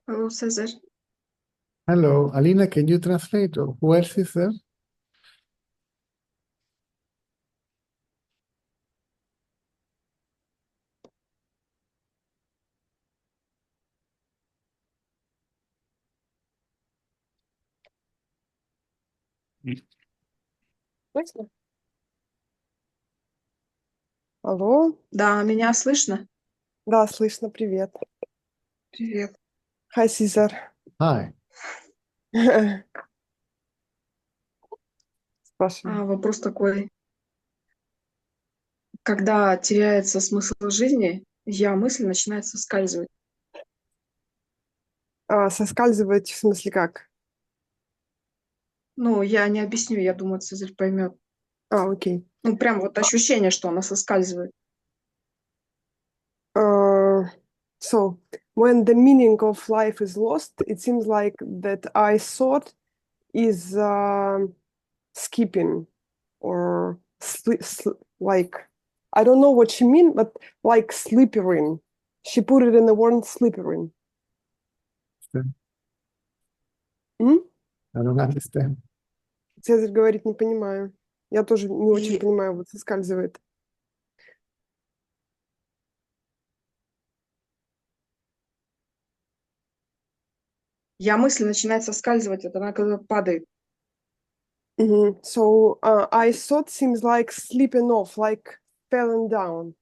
Hello, Cesar. Hello, Alina, can you translate? Or who else is there? Слышно? Алло? Да, меня слышно? Да, слышно, привет. Привет. Hi, Сизар. Hi. Спрашивай. Вопрос такой. Когда теряется смысл жизни, мысль начинает соскальзывать. Соскальзывать в смысле как? Ну, я не объясню, я думаю, Цезарь поймет. Окей. Ну, прям вот ощущение, что она соскальзывает. So, when the meaning of life is lost, it seems like that I thought is skipping or like, I don't know what she mean, but like slippering. She put it in the word slippering. М? I don't understand. Цезарь говорит, не понимаю. Я тоже не очень И понимаю, вот соскальзывает. мысль начинает соскальзывать, это она когда падает. So I thought seems like slipping off, like falling down.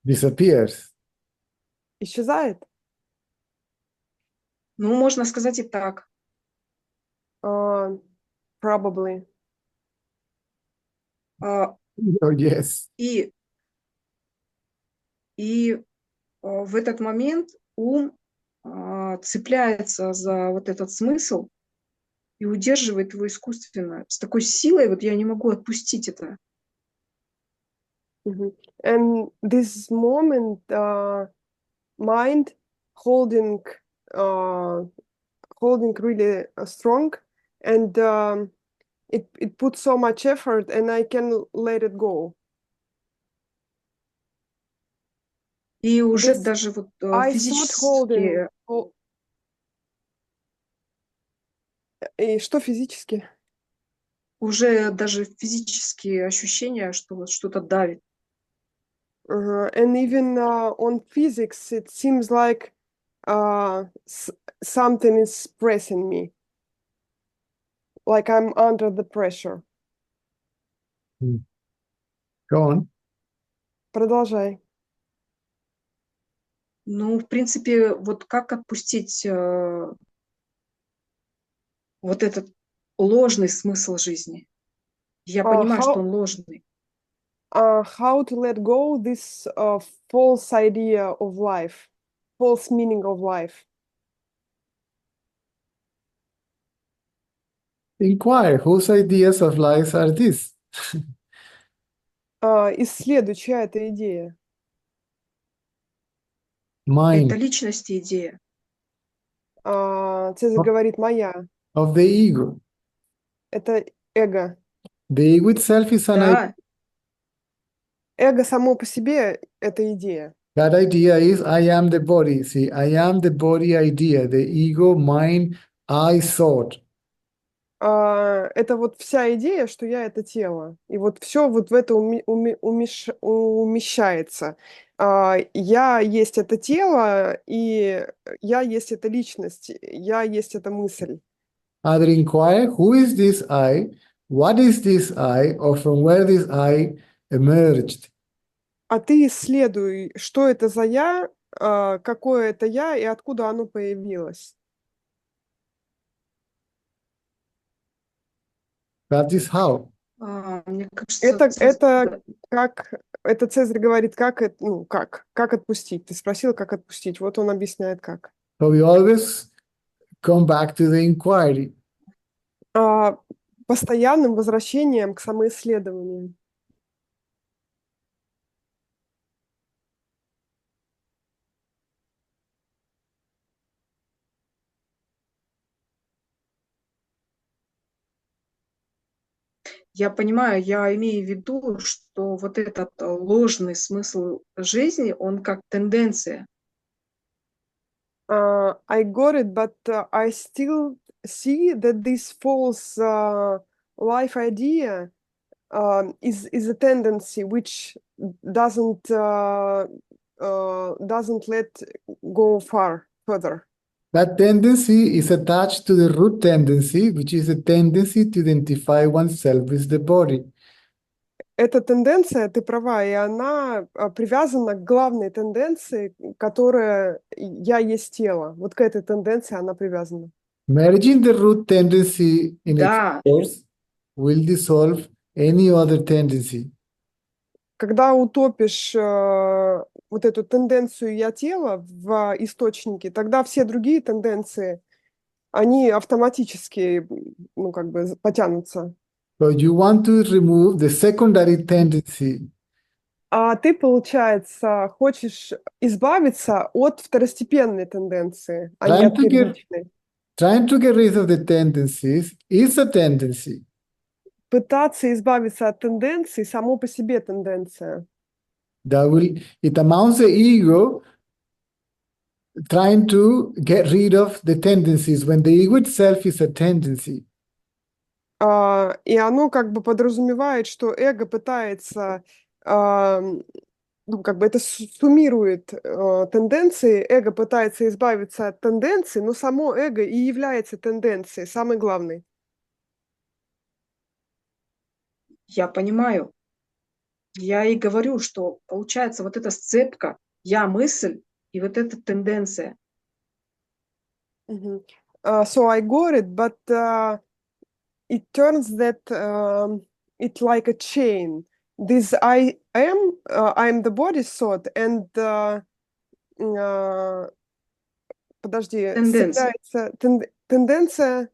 Disappears. Исчезает? Ну, можно сказать и так. Probably. А, Oh, yes. И в этот момент ум цепляется за вот этот смысл и удерживает его искусственно. С такой силой, вот я не могу отпустить это. And this moment, mind holding really strong, and it puts so much effort, and I can let it go. И уже This даже вот I thought holding. физически, И что физически? уже даже физические ощущения, что вот что-то давит. And even on physics, it seems like something is pressing me, like I'm under the pressure. Go on. Продолжай. Ну, в принципе, вот как отпустить вот этот ложный смысл жизни? Я понимаю, что How он ложный. how to let go this false idea of life, false meaning of life? Inquire whose ideas of life are these? Исследуй, чья это идея? Это Mine. личность и идея. Цезарь говорит, моя. Of the ego. Это эго. The ego itself is an idea. Да, Эго само по себе – это идея. That idea is I am the body. See, I am the body idea. The ego, mind, I thought. Это вот вся идея, что я – это тело. И вот все вот в это умещается. Я есть это тело, и я есть эта личность, я есть эта мысль. Either inquire who is this I, what is this I, or from where this I emerged. А ты исследуй, что это за я, какое это я и откуда оно появилось. That is how. мне кажется, Это как, это Цезарь говорит, как это, ну, как отпустить. Ты спросил, как отпустить. Вот он объясняет, как. So we always come back to the inquiry. Постоянным возвращением к самоисследованию. Я понимаю, я имею в виду, что вот этот ложный смысл жизни, он как тенденция. I got it, but I still see that this false life idea is a tendency which doesn't let go further. That tendency is attached to the root tendency, which is a tendency to identify oneself with the body. Эта тенденция, ты права, и она привязана к главной тенденции, которая «я есть тело». Вот к этой тенденции она привязана. Merging the root tendency in its Да, source will dissolve any other tendency. Когда утопишь вот эту тенденцию «я тело» в источнике, тогда все другие тенденции, они автоматически, ну, как бы потянутся. So you want to remove the secondary tendency. А ты, получается, хочешь избавиться от второстепенной тенденции, а не от первичной. Trying to get rid of the tendencies is a tendency. Пытаться избавиться от тенденции само по себе тенденция. It amounts the ego trying to get rid of the tendencies when the ego itself is a tendency. И оно как бы подразумевает, что эго пытается, ну, как бы это суммирует тенденции, эго пытается избавиться от тенденций, но само эго и является тенденцией, самой главной. я понимаю. Я и говорю, что получается вот эта сцепка «я-мысль» и вот эта тенденция. So I got it, but it turns that it's like a chain. This I'm the body thought, and подожди, Тенденция. сцепляется тенденция.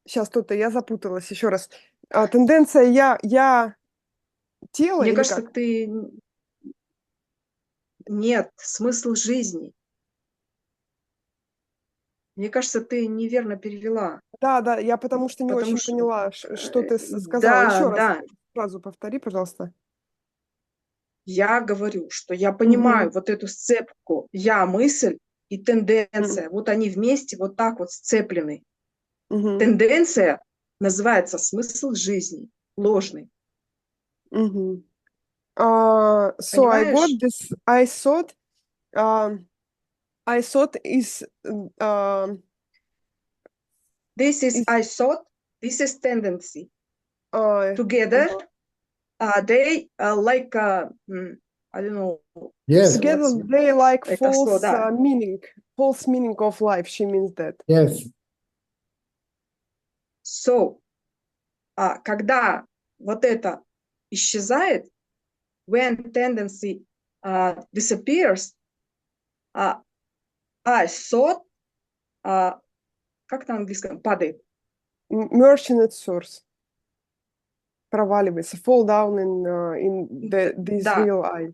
Сейчас тут я запуталась еще раз. Тенденция я тело Мне или кажется, как? ты... Нет, смысл жизни. Мне кажется, ты неверно перевела. Да, я потому что не Потому очень что... поняла, что ты сказала. Да, Еще раз да. фразу повтори, пожалуйста. Я говорю, что я понимаю вот эту сцепку «я-мысль» и тенденция. Вот они вместе вот так вот сцеплены. Тенденция называется смысл жизни, ложный. So I got Понимаешь? this. I thought is This is I thought, this is tendency. Together, they like, I don't know. Yes. Together they like Это false слово, да. meaning of life. She means that. Yes. So, когда вот это исчезает, when tendency disappears, I thought, как на английском, падает. Merge in its source. Проваливается. Fall down in this Да. real I.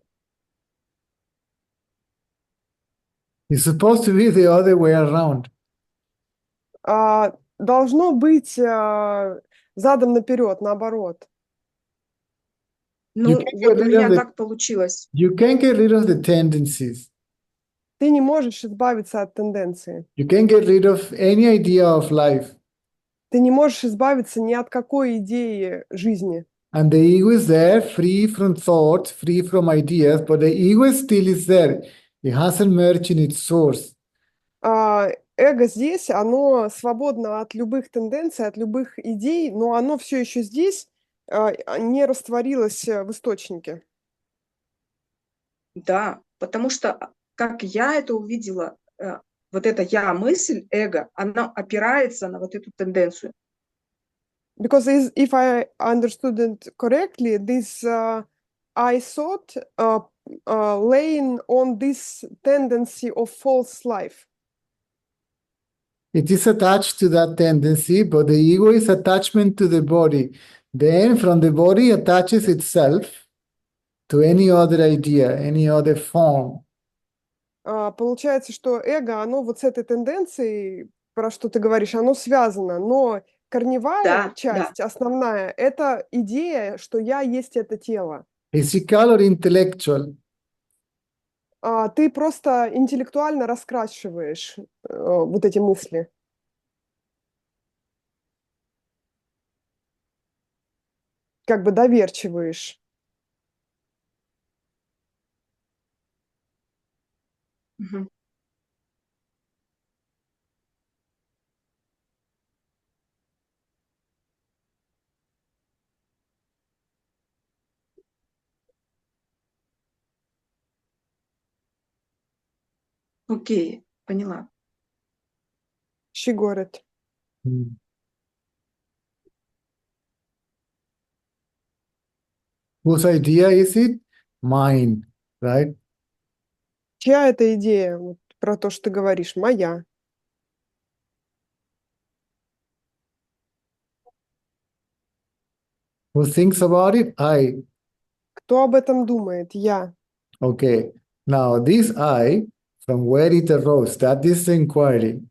It's supposed to be the other way around. Должно быть задом наперед, наоборот. Ну, вот у меня так получилось. You can't get rid of the tendencies. Ты не можешь избавиться от тенденции. You can't get rid of any idea of life. Ты не можешь избавиться ни от какой идеи жизни. And the ego is there, free from thoughts, free from ideas, but the ego still is there. It hasn't merged in its source. Эго здесь, оно свободно от любых тенденций, от любых идей, но оно все еще здесь, не растворилось в источнике. Да, потому что, как я это увидела, вот эта я-мысль, эго, она опирается на вот эту тенденцию. Because if I understood it correctly, this I thought laying on this tendency of false life. It is attached to that tendency, but the ego is attachment to the body. Then from the body attaches itself to any other idea, any other form. Получается, что эго, оно вот с этой тенденцией, про что ты говоришь, оно связано, но корневая Да. часть, основная, это идея, что я есть это тело. Physical or intellectual? Ты просто интеллектуально раскрашиваешь вот эти мысли. Как бы доверчиваешь. Мгм. Окей, поняла. Щегорит. Hmm. Whose idea is it? Mine, right? Чья это идея? Вот про то, что ты говоришь. Моя. Who thinks about it? I. Кто об этом думает? Я. Okay. Now, this I, from where it arose, that is the inquiry.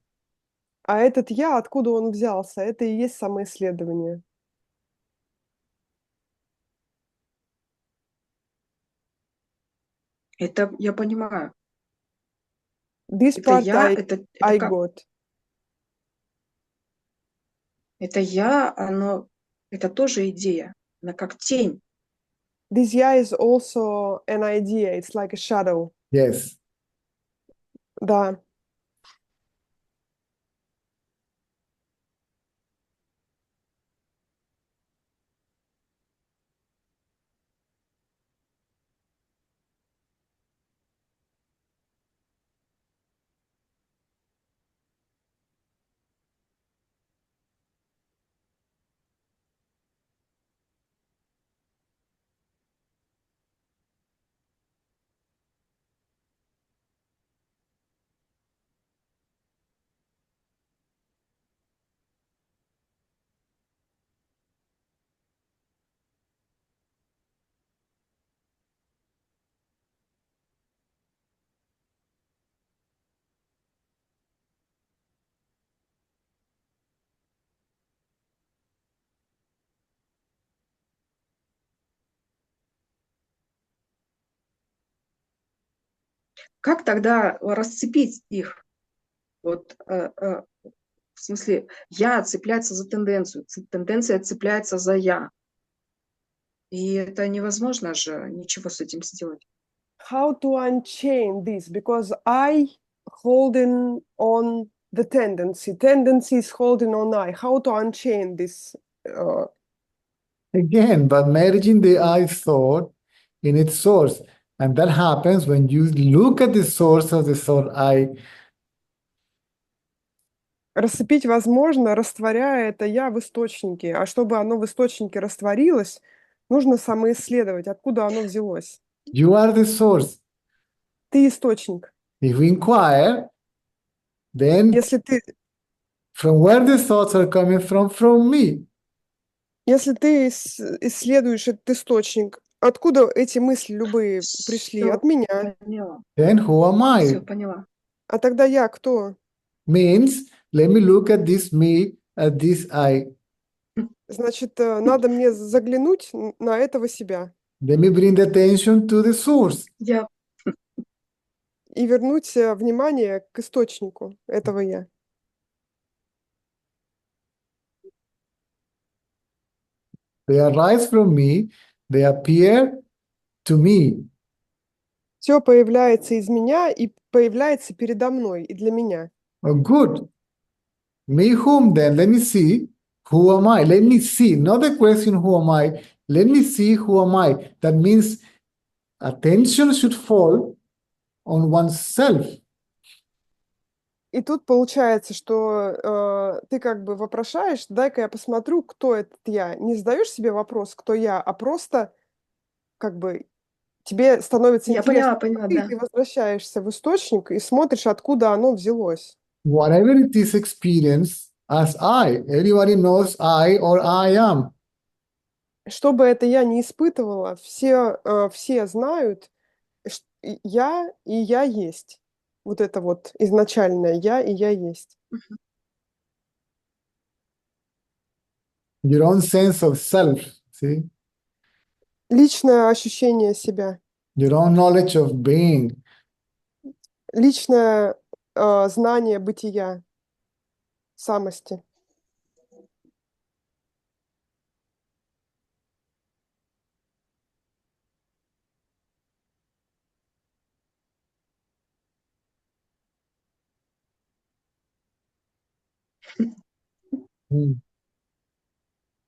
А этот я, откуда он взялся? Это и есть самоисследование. Это я понимаю. This Это part я, I это как? got. Это я, оно, это тоже идея. Она как тень. This я is also an idea. It's like a shadow. Yes. Да. Как тогда расцепить их? Вот, в смысле, я цепляется за тенденцию, тенденция цепляется за я. И это невозможно же ничего с этим сделать. How to unchain this? Because I holding on the tendency. Tendency is holding on I. How to unchain this? Again, but merging the I thought in its source. And that happens when you look at the source of the thought I. Расцепить возможно, растворяя это я в источнике. А чтобы оно в источнике растворилось, нужно самоисследовать, откуда оно взялось. You are the source. Ты источник. If we inquire, then Если ты from where the thoughts are coming from me. исследуешь этот источник, откуда эти мысли любые пришли? Все От меня. поняла. Then who am Все I? поняла. А тогда я кто? Means, let me look at this me, at this I. Значит, надо мне заглянуть на этого себя Let me bring the attention to the source. Я и вернуть внимание к источнику этого я. They arise from me, they appear to me. Все появляется из меня и появляется передо мной и для меня. Oh, good. Me whom then? Let me see. Who am I? Let me see. Not the question, who am I? Let me see who am I. That means attention should fall on oneself. И тут получается, что ты как бы вопрошаешь, дай-ка я посмотрю, кто этот я. Не задаешь себе вопрос, кто я, а просто как бы тебе становится интересно, кто поняла, ты, и да. ты возвращаешься в источник и смотришь, откуда оно взялось. Whatever it is experienced as I. Everybody knows I or I am. Что бы это я не испытывала, все знают, я и я есть. Вот это вот изначальное я и я есть. Your own sense of self, see? Личное ощущение себя, Your own knowledge of being. личное знание бытия, самости. Mm.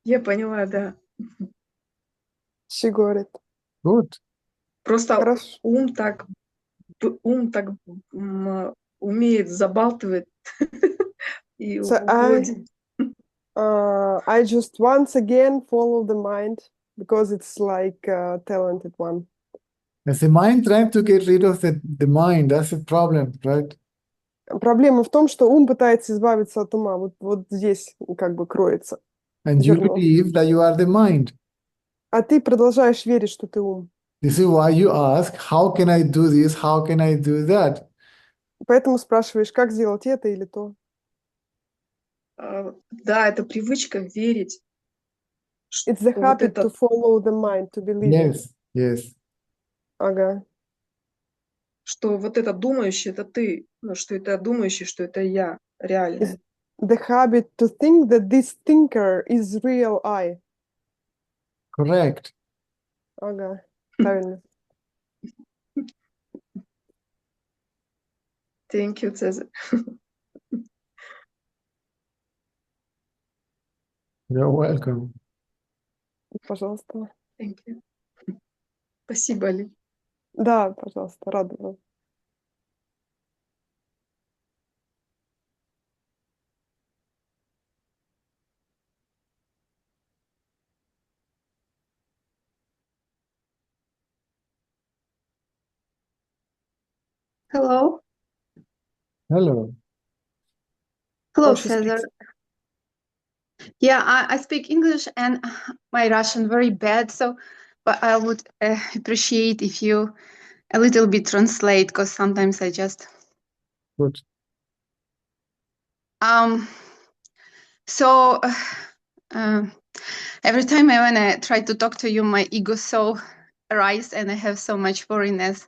Я поняла, да. She got it. Good. Просто Хорошо. ум так умеет забалтывать и So уводит. I just once again follow the mind because it's like a talented one. As the mind trying to get rid of the mind, that's a problem, right? Проблема в том, что ум пытается избавиться от ума. Вот здесь как бы кроется And you зерно. believe that you are the mind. А ты продолжаешь верить, что ты ум. This is why you ask, how can I do this? How can I do that? Поэтому спрашиваешь, как сделать это или то. Да, это привычка верить. It's the что вот habit это, to follow the mind, to believe it. Yes, yes. Ага. что вот это думающий, это ты. Ну, что это думающий, что это я, реальное. Is the habit to think that this thinker is real I. Correct. Ага, правильно. Thank you, Цезарь. You're welcome. Пожалуйста. Thank you. Спасибо, Ли. Да, пожалуйста, рада была. Hello. Hello. Hello, Oh, she Cesar. speaks. Yeah, I speak English and my Russian very bad, so but I would appreciate if you a little bit translate, because sometimes I just Good. so every time I when I try to talk to you, my ego so rise and I have so much worriness.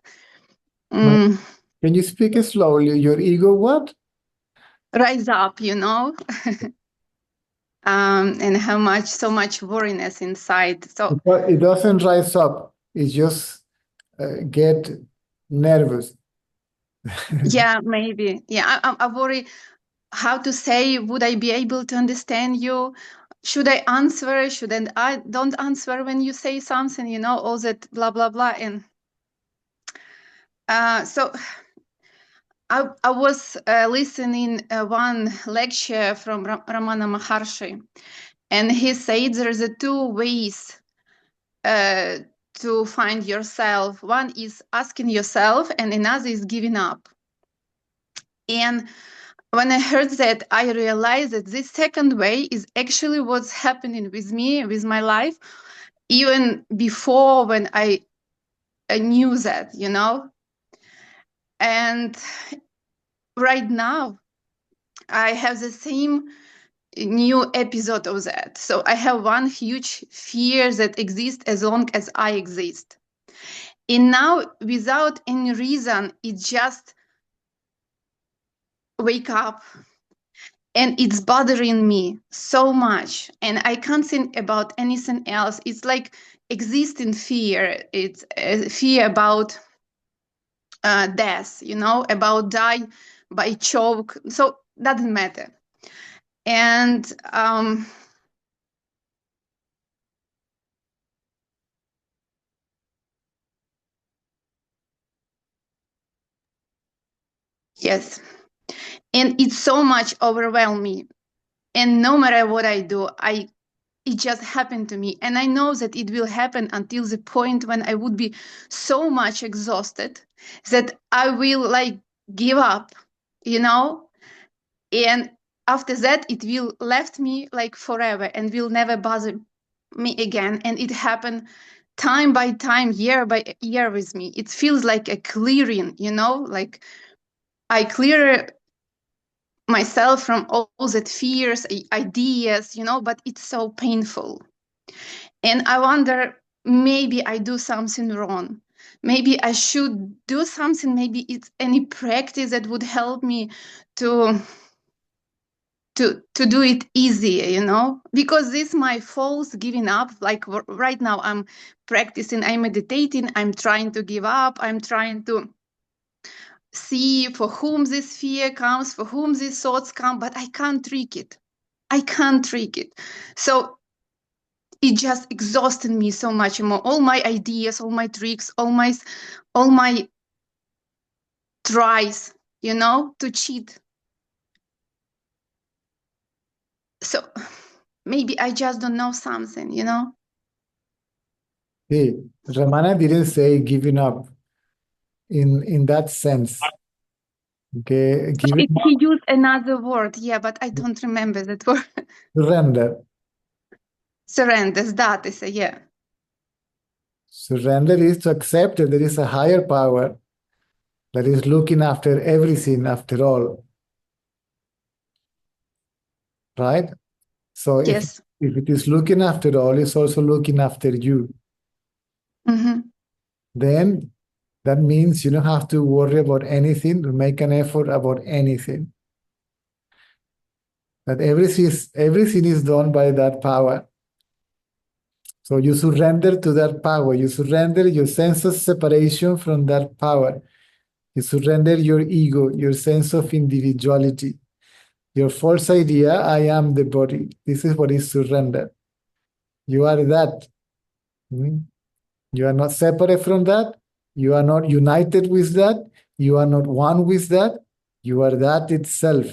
Can you speak it slowly? Your ego what? Rise up, you know. And how much so much worriness inside. So It doesn't rise up. It just get nervous. yeah, maybe. Yeah, I worry how to say, would I be able to understand you? Should I answer? Shouldn't I don't answer when you say something, you know, all that blah, blah, blah. And so I was listening one lecture from Ramana Maharshi, and he said there's two ways to find yourself. One is asking yourself, and another is giving up. And when I heard that, I realized that this second way is actually what's happening with me, with my life, even before when I knew that, you know. And right now, I have the same new episode of that. So I have one huge fear that exists as long as I exist. And now, without any reason, it just wake up. And it's bothering me so much. And I can't think about anything else. It's like existing fear. It's fear about death, you know, about die by choke. So doesn't matter. And yes. And it's so much overwhelm me. And no matter what I do, it just happened to me. And I know that it will happen until the point when I would be so much exhausted that I will like give up, you know? And after that, it will left me like forever and will never bother me again. And it happened time by time, year by year with me. It feels like a clearing, you know? Like I clear myself from all that fears, ideas, but it's so painful. And I wonder, maybe I do something wrong. Maybe I should do something. Maybe it's any practice that would help me to do it easier, because this my false giving up. Like right now I'm practicing, I'm meditating, I'm trying to give up, I'm trying to see for whom this fear comes, for whom these thoughts come, but I can't trick it. So it just exhausted me so much more. All my ideas, all my tricks, all my tries, to cheat. So maybe I just don't know something, See, Ramana didn't say giving up in that sense. Okay, giving up, He used another word, yeah, but I don't remember that word. surrender. Surrender, здатися, yeah. Surrender is to accept that there is a higher power that is looking after everything after all. Right? So Yes. if it is looking after all, it's also looking after you. Mm-hmm. Then that means you don't have to worry about anything, to make an effort about anything. That everything is done by that power. So you surrender to that power. You surrender your sense of separation from that power. You surrender your ego, your sense of individuality, your false idea, I am the body. This is what is surrender. You are that. You are not separate from that. You are not united with that. You are not one with that. You are that itself.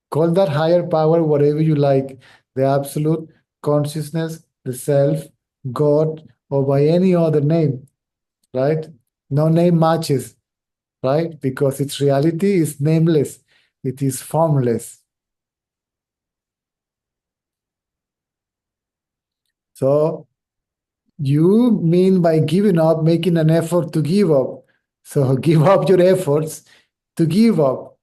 Call that higher power whatever you like, the absolute consciousness, the self, God, or by any other name, right? No name matches, right? Because its reality is nameless. It is formless. So you mean by giving up, making an effort to give up. So give up your efforts to give up.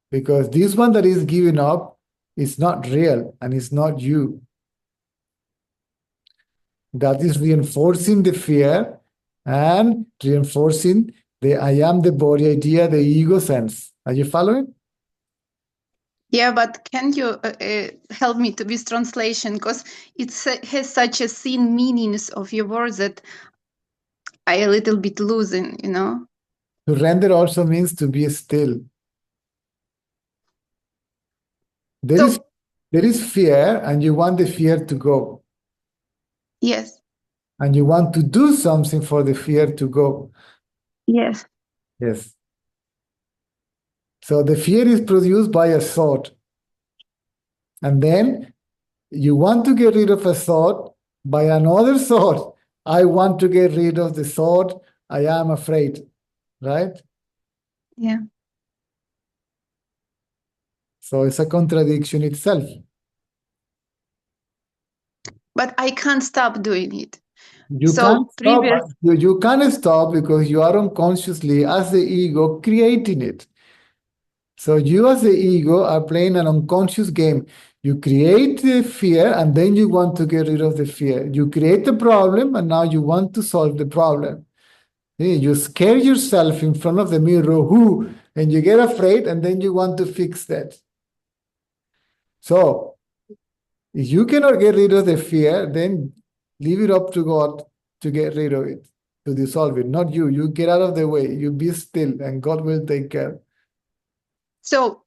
Because this one that is giving up is not real and it's not you. That is reinforcing the fear and reinforcing the I am the body idea, the ego sense. Are you following? Yeah, but can you help me to this translation? Because it has such a thin meanings of your words that I a little bit losing, Surrender also means to be still. There So- is fear, and you want the fear to go. Yes. And you want to do something for the fear to go. Yes. Yes. So the fear is produced by a thought. And then you want to get rid of a thought by another thought. I want to get rid of the thought, I am afraid. Right? Yeah. So it's a contradiction itself. But I can't stop doing it. You So can't stop. previous- You can't stop because you are unconsciously, as the ego, creating it. So you as the ego are playing an unconscious game. You create the fear and then you want to get rid of the fear. You create the problem and now you want to solve the problem. You scare yourself in front of the mirror, and you get afraid and then you want to fix that. So if you cannot get rid of the fear, then leave it up to God to get rid of it, to dissolve it. Not you. You get out of the way. You be still and God will take care. So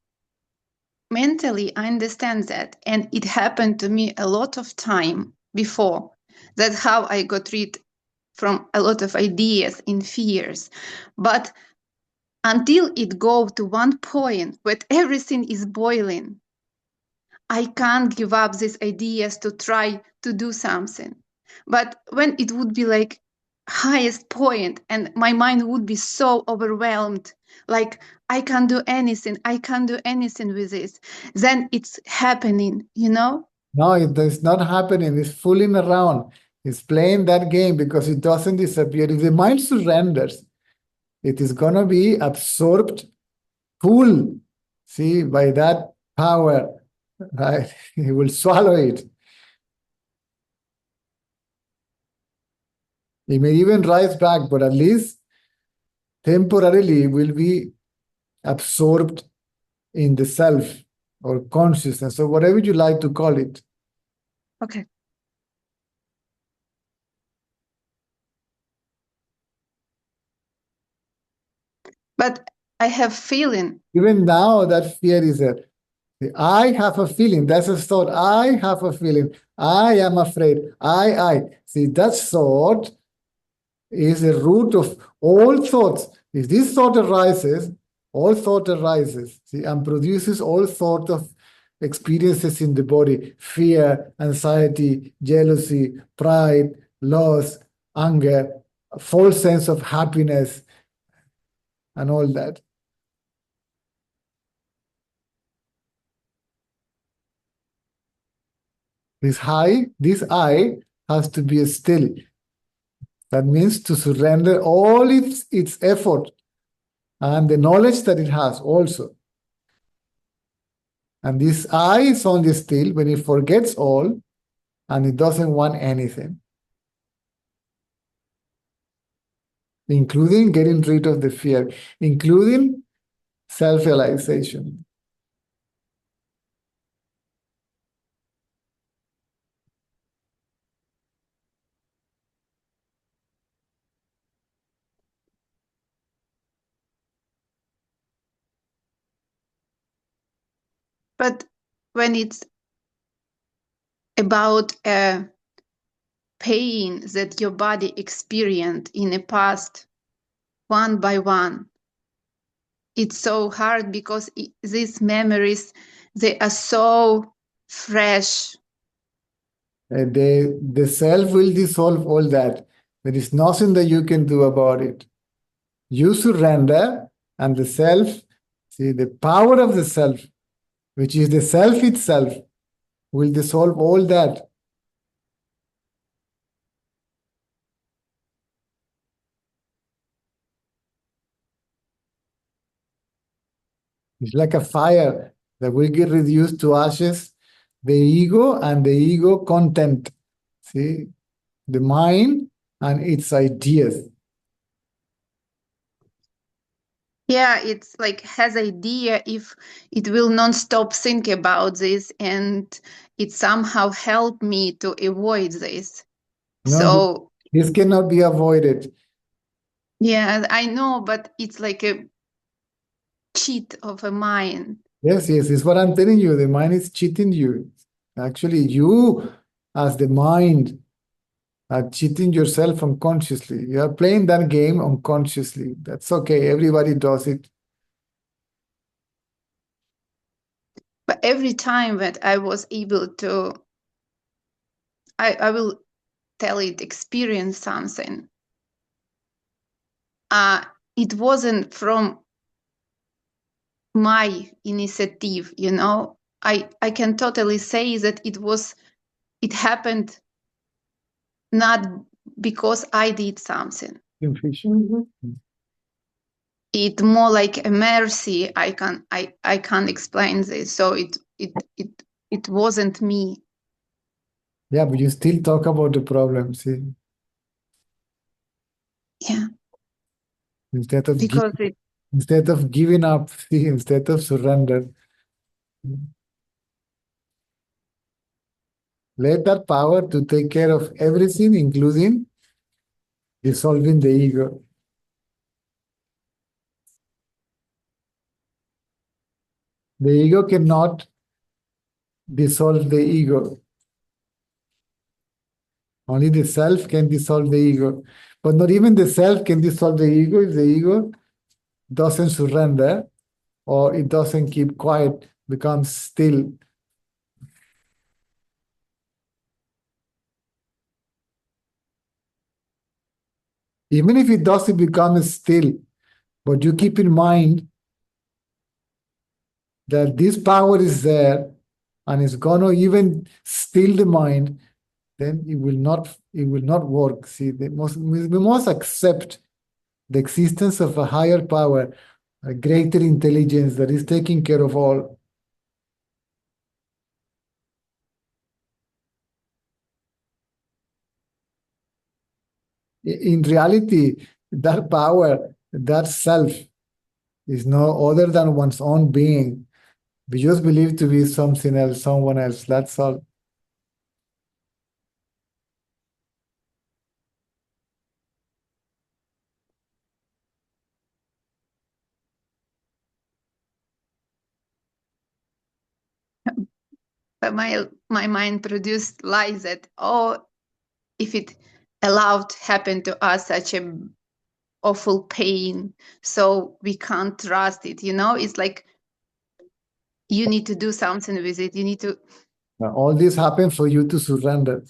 mentally, I understand that. And it happened to me a lot of time before. That's how I got rid from a lot of ideas and fears. But until it goes to one point where everything is boiling, I can't give up these ideas to try to do something. But when it would be like highest point and my mind would be so overwhelmed, like I can't do anything with this, then it's happening, No, it's not happening. It's fooling around. It's playing that game because it doesn't disappear. If the mind surrenders, it is going to be absorbed, pulled, see, by that power, right? It will swallow it. It may even rise back, but at least temporarily will be absorbed in the self or consciousness, or whatever you like to call it. Okay. But I have feeling. Even now, that fear is there. I have a feeling. That's a thought. I have a feeling. I am afraid. I. See, that thought is the root of all thoughts. If this thought arises, all thought arises, see, and produces all sort of experiences in the body: fear, anxiety, jealousy, pride, loss, anger, a false sense of happiness, and all that. This I has to be still. That means to surrender all its effort and the knowledge that it has also. And this I is only still when it forgets all and it doesn't want anything, including getting rid of the fear, including self-realization. But when it's about a pain that your body experienced in the past, one by one, it's so hard because these memories, they are so fresh. The self will dissolve all that. There is nothing that you can do about it. You surrender, and the self, see, the power of the self, which is the self itself, will dissolve all that. It's like a fire that will get reduced to ashes, the ego and the ego content, see, the mind and its ideas. Yeah, it's like has idea if it will non-stop think about this, and it somehow helped me to avoid this. No, So this cannot be avoided. yeah, I know, but it's like a cheat of a mind. Yes, it's what I'm telling you. The mind is cheating you. Actually, you, as the mind, are cheating yourself unconsciously. You are playing that game unconsciously. That's okay. Everybody does it. But every time that I was able to, I will tell it, experience something. It wasn't from my initiative, you know. I can totally say that it happened not because I did something. It more like a mercy. I can't explain this. So it wasn't me. Yeah, but you still talk about the problem, see? Yeah. Instead of Because instead of giving up, see, instead of surrender. Let that power to take care of everything, including dissolving the ego. The ego cannot dissolve the ego. Only the self can dissolve the ego. But not even the self can dissolve the ego if the ego doesn't surrender or it doesn't keep quiet, becomes still. Even if it doesn't become still, but you keep in mind that this power is there and it's going to even still the mind, then it will not work. See, we must accept the existence of a higher power, a greater intelligence that is taking care of all. In reality, that power, that self, is no other than one's own being. We just believe to be something else, someone else, that's all. But my mind produced lies that, oh, if it allowed to happen to us such a awful pain, so we can't trust it, it's like you need to do something with it. You need to. Now, all this happened for you to surrender.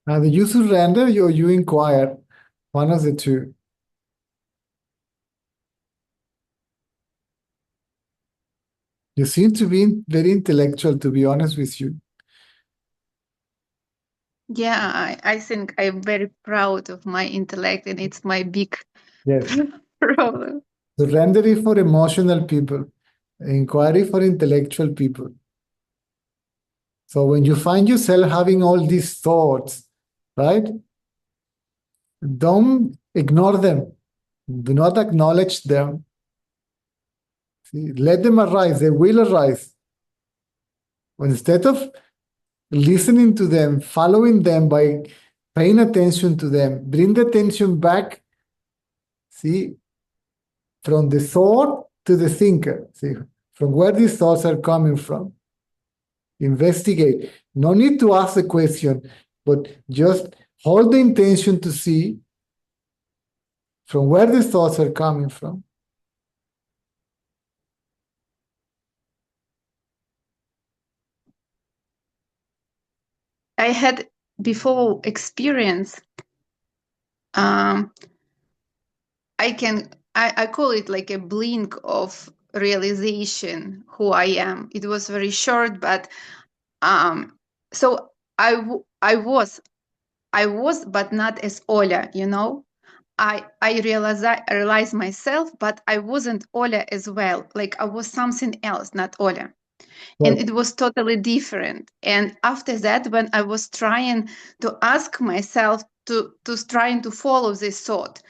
Now, do you surrender or you inquire? One of the two. You seem to be very intellectual, to be honest with you. Yeah, I think I'm very proud of my intellect, and it's my big Yes. problem. Surrender is for emotional people, inquiry for intellectual people. So when you find yourself having all these thoughts, right? Don't ignore them. Do not acknowledge them. See, let them arise. They will arise. But instead of listening to them, following them by paying attention to them, bring the attention back, see, from the thought to the thinker, see, from where these thoughts are coming from. Investigate. No need to ask the question, but just hold the intention to see from where these thoughts are coming from. I had before experience. I call it like a blink of realization who I am. It was very short, but so I was, but not as Oля, I realized myself, but I wasn't Oля as well. Like I was something else, not Oля. And it was totally different. And after that, when I was trying to ask myself to trying to follow this thought,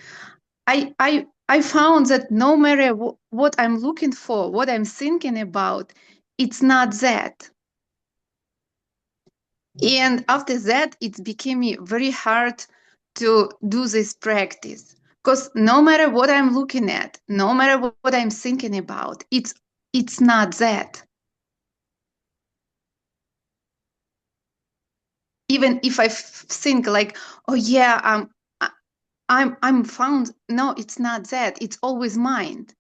I found that no matter what I'm looking for, what I'm thinking about, it's not that. And after that, it became very hard to do this practice, because no matter what I'm looking at, no matter what I'm thinking about, it's not that. Even if I think like, oh yeah, I'm found. No, it's not that. It's always mind.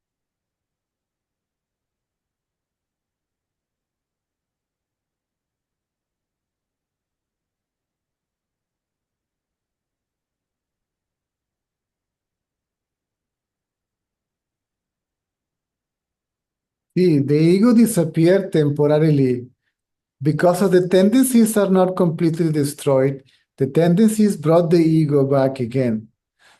See, the ego disappeared temporarily. Because of the tendencies are not completely destroyed, the tendencies brought the ego back again.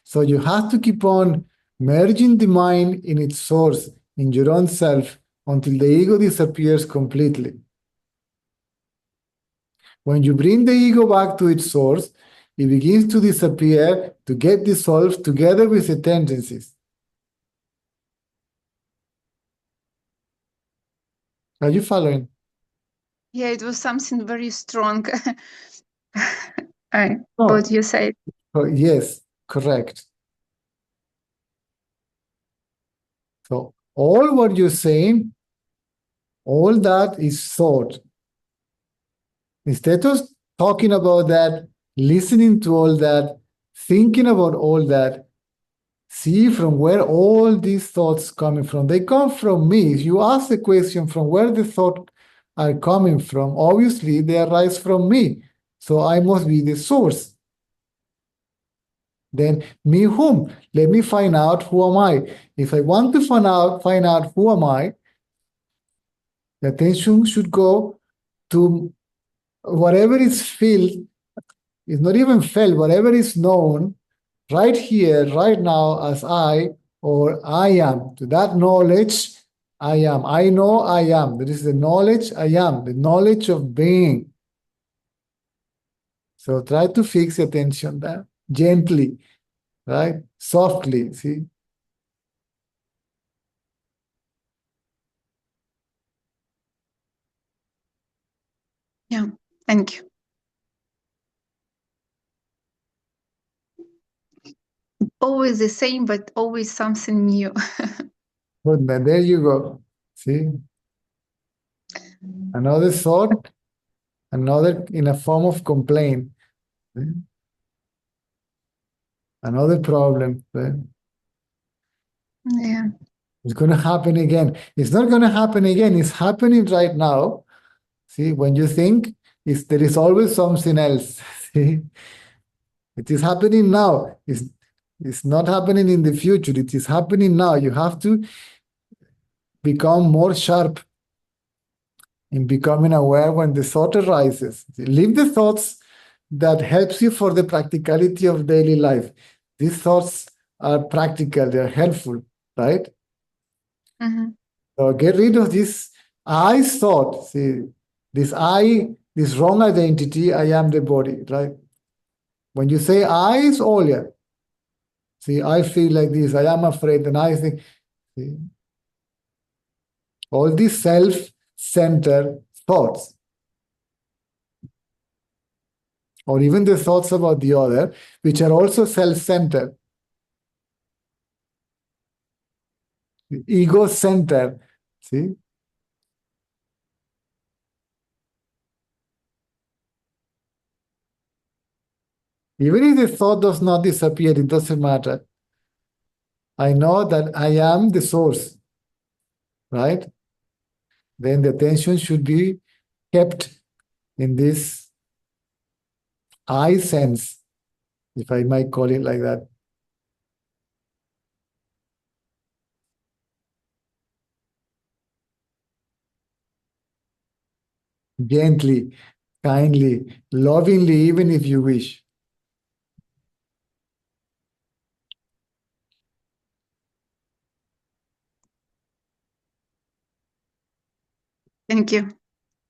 So you have to keep on merging the mind in its source, in your own self, until the ego disappears completely. When you bring the ego back to its source, it begins to disappear, to get dissolved together with the tendencies. Are you following? Yeah, it was something very strong. I, Oh. what you said. Oh, yes, correct. So all what you're saying, all that is thought. Instead of talking about that, listening to all that, thinking about all that, see from where all these thoughts coming from. They come from me. If you ask the question from where the thought are coming from, obviously they arise from me. So I must be the source. Then me whom? Let me find out who am I. If I want to find out who am I, the attention should go to whatever is felt, is not even felt, whatever is known right here, right now as I or I am. To that knowledge, I am. I know I am. There is the knowledge I am, the knowledge of being. So try to fix attention there gently, right? Softly, see? Yeah, thank you. Always the same, but always something new. Good, then there you go. See? Another thought, another in a form of complaint. See? Another problem. See? Yeah. It's going to happen again. It's not going to happen again. It's happening right now. See, when you think, there is always something else. See? It is happening now. It's not happening in the future. It is happening now. You have to become more sharp in becoming aware when the thought arises. Leave the thoughts that helps you for the practicality of daily life. These thoughts are practical. They're helpful, right? Mhm. So get rid of this I thought. See, this I, this wrong identity, I am the body, right? When you say I, it's all yeah. See, I feel like this, I am afraid, and I think, see, all these self-centered thoughts, or even the thoughts about the other, which are also self-centered, ego-centered, see? Even if the thought does not disappear, it doesn't matter. I know that I am the source, right? Then the attention should be kept in this I sense, if I might call it like that. Gently, kindly, lovingly, even if you wish. Thank you.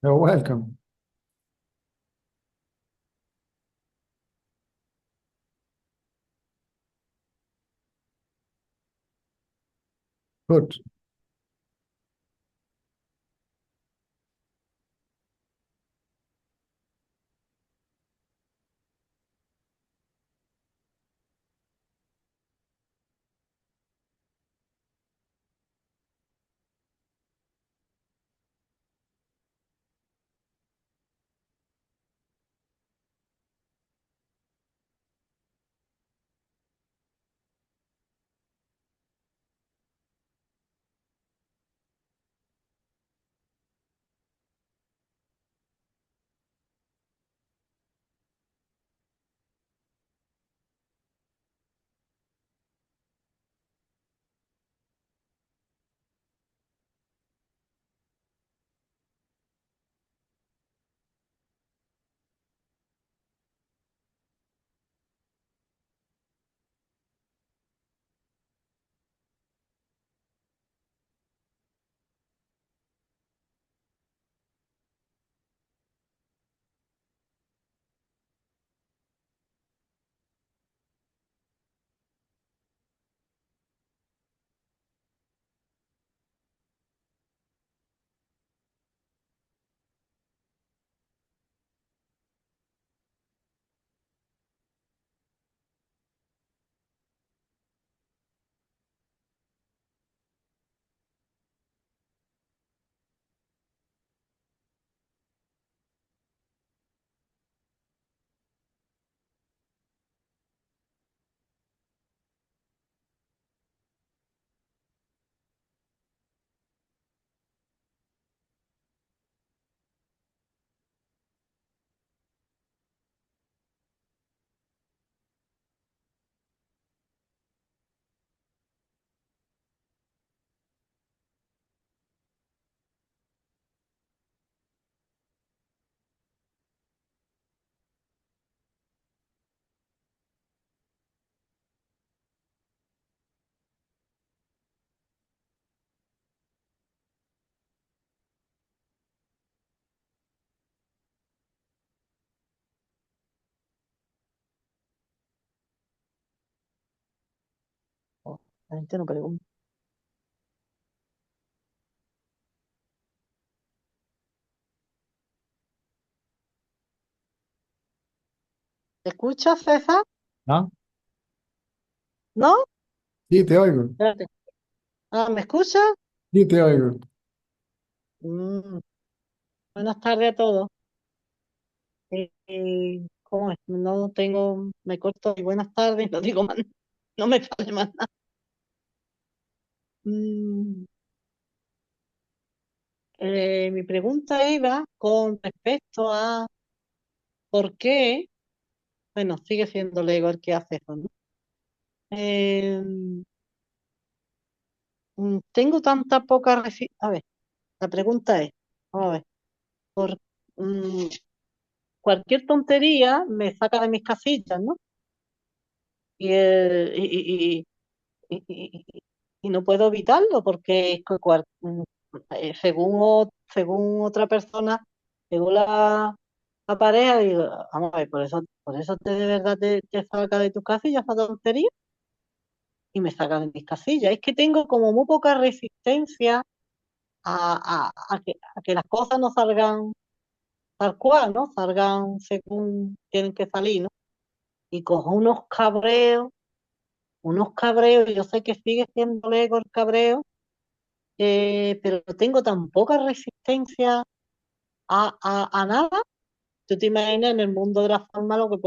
You're welcome. Good. La gente no pregunta. ¿Te escuchas, César? ¿No? ¿No? Sí, te oigo. Espérate. Ah, ¿me escuchas? Sí, te oigo. Mm, buenas tardes a todos. ¿Cómo es? No tengo, me corto y buenas tardes, no digo más, no me sale más nada. Mm, mi pregunta iba con respecto a por qué, bueno, sigue siendo el ego el que hace eso, ¿no? Eh, tengo tanta poca a ver, la pregunta es, vamos a ver, por mm, cualquier tontería me saca de mis casillas, ¿no? Y, y, y- y- y no puedo evitarlo porque es que según otra persona, según la pareja, digo, vamos a ver, por eso de verdad te saca de tus casillas esa tontería y me saca de mis casillas. Es que tengo como muy poca resistencia a que las cosas no salgan tal cual, ¿no? Salgan según tienen que salir, ¿no? Y cojo unos cabreos, y yo sé que sigue siendo ego el cabreo, pero tengo tan poca resistencia a nada. Tú te imaginas en el mundo de la forma lo que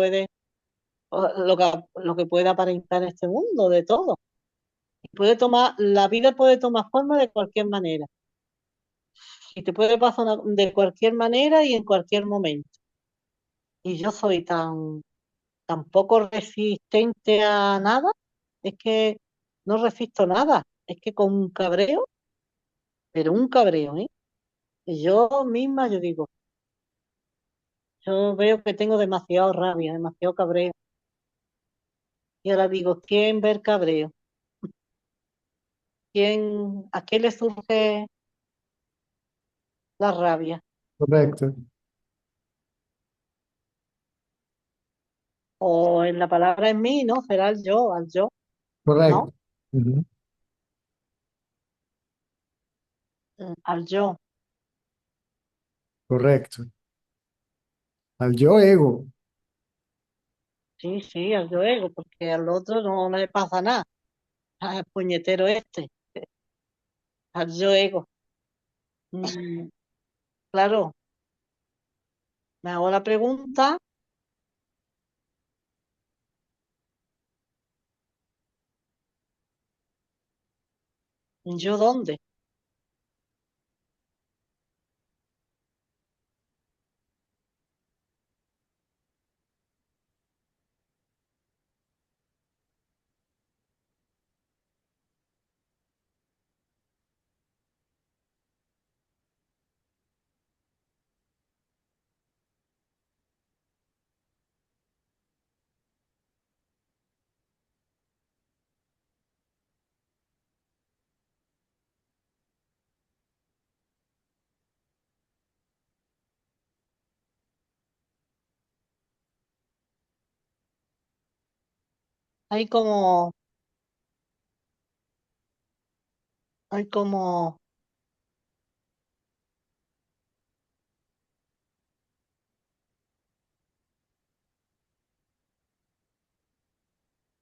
puede aparentar este mundo, de todo. La vida puede tomar forma de cualquier manera. Y te puede pasar de cualquier manera y en cualquier momento. Y yo soy tan poco resistente a nada, es que no resisto nada. Es que con un cabreo, pero un cabreo, ¿eh? Y yo misma, yo digo, yo veo que tengo demasiado rabia, demasiado cabreo. Y ahora digo, ¿quién ve el cabreo? ¿A qué le surge la rabia? Correcto, O en la palabra en mí, ¿no? Será al yo, ¿no? correcto. Ujú. Al yo. Correcto. Al yo ego. Sí, sí, al yo ego, porque al otro no le pasa nada. Al puñetero este, al yo ego. Mm, claro, me hago la pregunta, ¿yo dónde? Hay como, hay como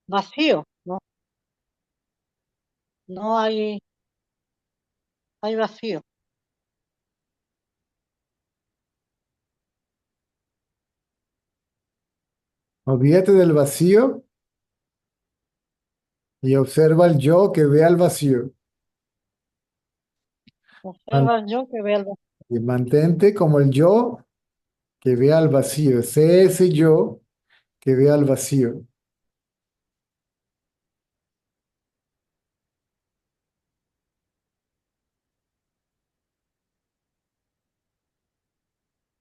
vacío, ¿no? No hay vacío. Olvídate del vacío y observa el yo que ve al vacío. Man- Observa yo que veo algo. y mantente como el yo que ve al vacío. Sé ese yo que ve al vacío.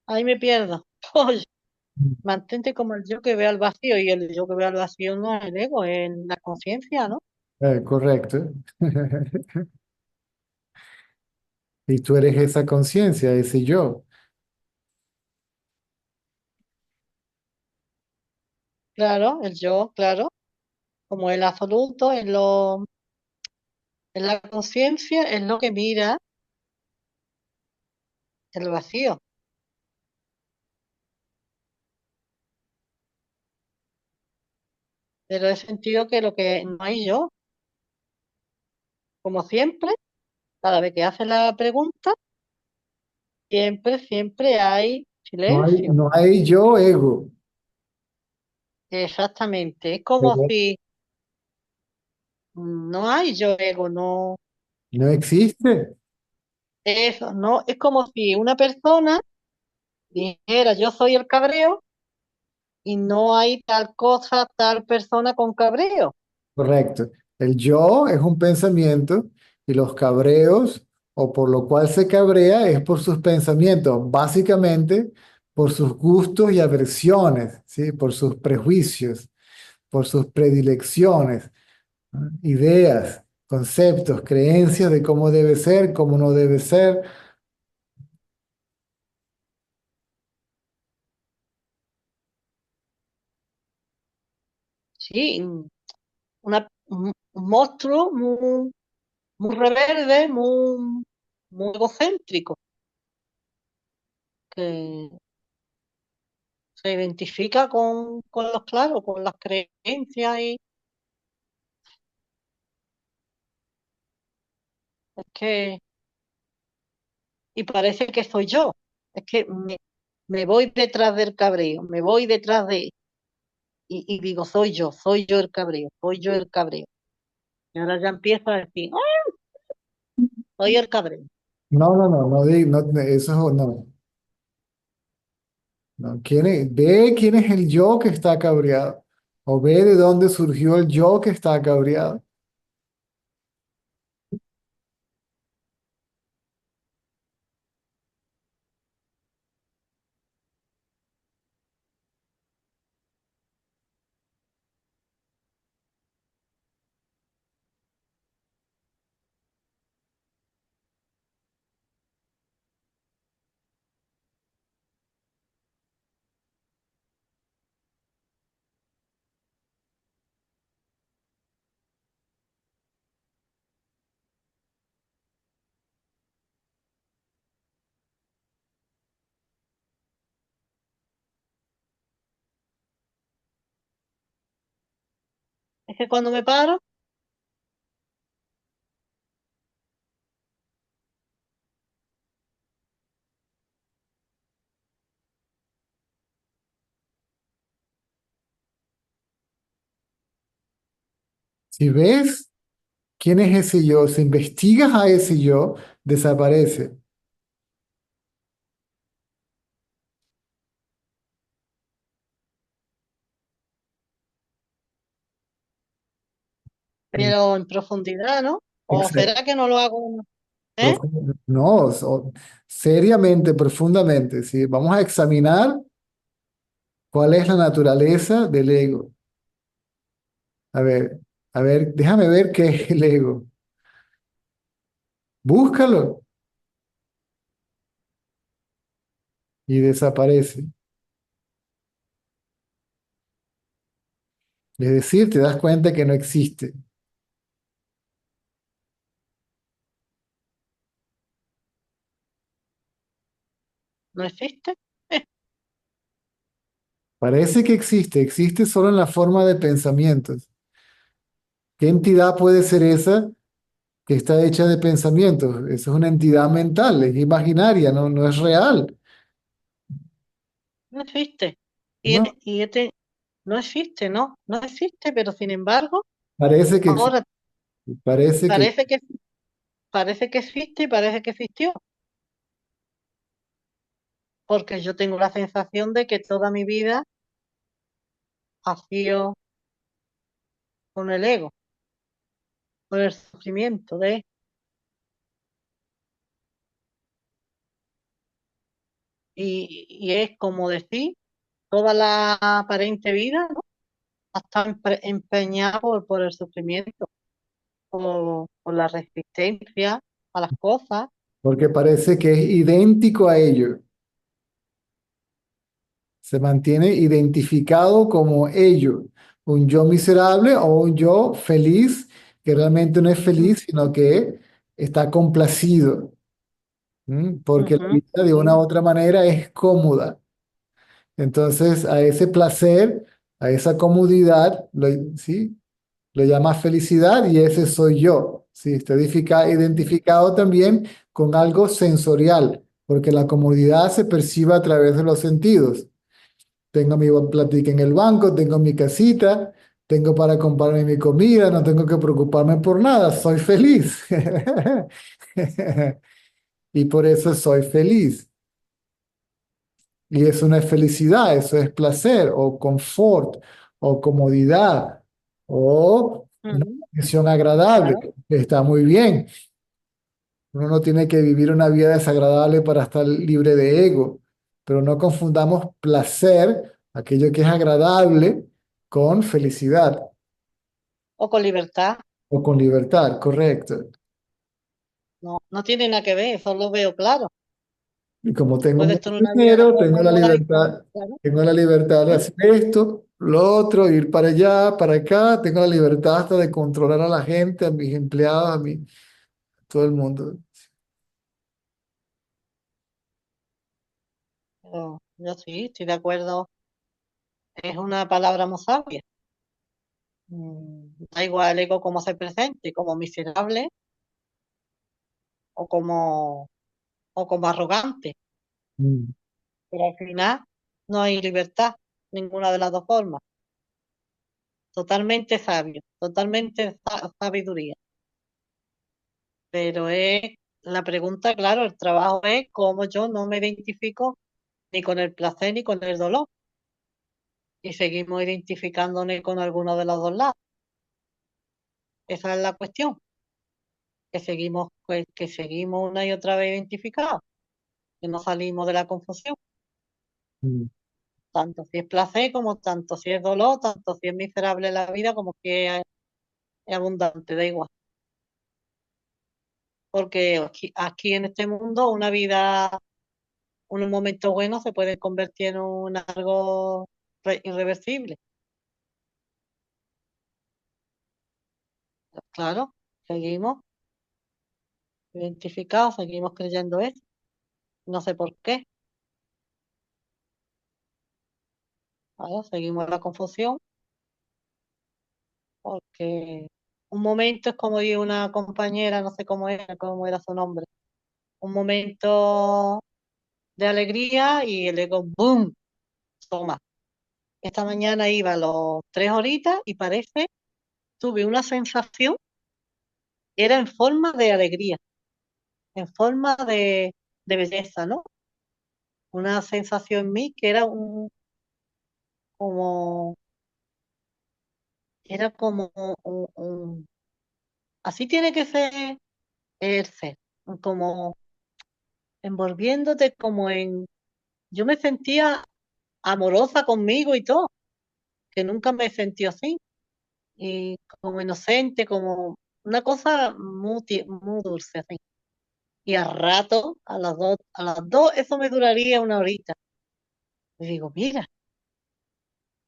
Ahí me pierdo. Oye, mantente como el yo que ve al vacío, y el yo que ve al vacío no es el ego, es la conciencia, ¿no? Correcto. Y tú eres esa conciencia, ese yo. Claro, el yo, claro, como el absoluto, En la conciencia es lo que mira el vacío. Pero he sentido que lo que no hay yo, como siempre, cada vez que hace la pregunta, siempre hay silencio. No hay yo ego. Exactamente. Es como Pero si no hay yo ego, no. no existe. Eso, no. Es como si una persona dijera yo soy el cabreo y no hay tal cosa, tal persona con cabreo. Correcto. El yo es un pensamiento y los cabreos, o por lo cual se cabrea, es por sus pensamientos, básicamente por sus gustos y aversiones, ¿sí? Por sus prejuicios, por sus predilecciones, ¿no? Ideas, conceptos, creencias de cómo debe ser, cómo no debe ser. Sí, un monstruo muy rebelde, muy egocéntrico, que se identifica con los claros, con las creencias y es que, y parece que soy yo. Es que me voy detrás del cabreo, me voy detrás y digo, soy yo el cabreo, soy yo el cabreo. Y ahora ya empiezo a decir, "Ah, soy el cabreo". Eso no. No, ve quién es el yo que está cabreado, o ve de dónde surgió el yo que está cabreado. Es que cuando me paro, Si ves quién es ese yo, si investigas a ese yo, desaparece. En- pero en profundidad, ¿no? ¿O exa- será que no lo hago? ¿Eh? No, seriamente, profundamente, ¿sí? Vamos a examinar cuál es la naturaleza del ego. A ver, déjame ver qué es el ego. Búscalo y desaparece. Es decir, te das cuenta que no existe. ¿No existe? Parece que existe, existe solo en la forma de pensamientos. ¿Qué entidad puede ser esa que está hecha de pensamientos? Esa es una entidad mental, es imaginaria, no es real. No existe. No, No existe, no, no existe, pero sin embargo, parece que existe, ahora parece que, parece que, parece que existe y parece que existió, porque yo tengo la sensación de que toda mi vida ha sido con el ego, con el sufrimiento y es como decir, toda la aparente vida, ¿no? Ha estado empeñada por el sufrimiento, por la resistencia a las cosas. porque parece que es idéntico a ello. Se mantiene identificado como ello, un yo miserable o un yo feliz que realmente no es feliz, sino que está complacido. Porque la Ujú, vida de una u otra manera es cómoda. Entonces, a ese placer, a esa comodidad, ¿sí? Lo llama felicidad y ese soy yo. ¿Sí? Está identificado también con algo sensorial, porque la comodidad se percibe a través de los sentidos. Tengo mi platica en el banco, tengo mi casita, tengo para comprarme mi comida, no tengo que preocuparme por nada, soy feliz. Y por eso soy feliz. Y eso no es felicidad, eso es placer o confort o comodidad o una ujú, condición agradable. claro. Está muy bien. Uno no tiene que vivir una vida desagradable para estar libre de ego, pero no confundamos placer, aquello que es agradable, con felicidad O con libertad. o con libertad, correcto. No, no tiene nada que ver, eso lo veo claro. Y como tengo Puedes mucho tener una vida dinero, cómoda y con... Claro. tengo la libertad de hacer esto, lo otro, ir para allá, para acá, tengo la libertad hasta de controlar a la gente, a mis empleados, todo el mundo. Pero yo sí, estoy de acuerdo. Es una palabra muy sabia. Da igual el ego como se presente, como miserable o como arrogante. Mm, Pero al final no hay libertad, ninguna de las dos formas. Totalmente sabio, totalmente sabiduría. Pero es la pregunta, claro, el trabajo es cómo yo no me identifico ni con el placer ni con el dolor. Y seguimos identificándonos con alguno de los dos lados. Esa es la cuestión, que seguimos, pues, que seguimos una y otra vez identificados, que no salimos de la confusión, mm, tanto si es placer como tanto si es dolor, tanto si es miserable la vida como si es abundante, da igual. Porque aquí en este mundo una vida, unos momentos buenos se pueden convertir en algo irreversible. Claro, seguimos identificados, seguimos creyendo eso. No sé por qué. Claro, seguimos en la confusión porque un momento es como dijo una compañera, no sé cómo era su nombre, un momento de alegría y el ego, ¡boom! Toma. Esta mañana iba a los 3 horitas y parece, tuve una sensación, era en forma de alegría, en forma de belleza, ¿no? Una sensación en mí que era como, era como así tiene que ser el ser, como envolviéndote como yo me sentía amorosa conmigo y todo, que nunca me sentí así, y como inocente, como una cosa muy dulce así. Y a rato, a las dos, eso me duraría 1 horita. Y digo, mira,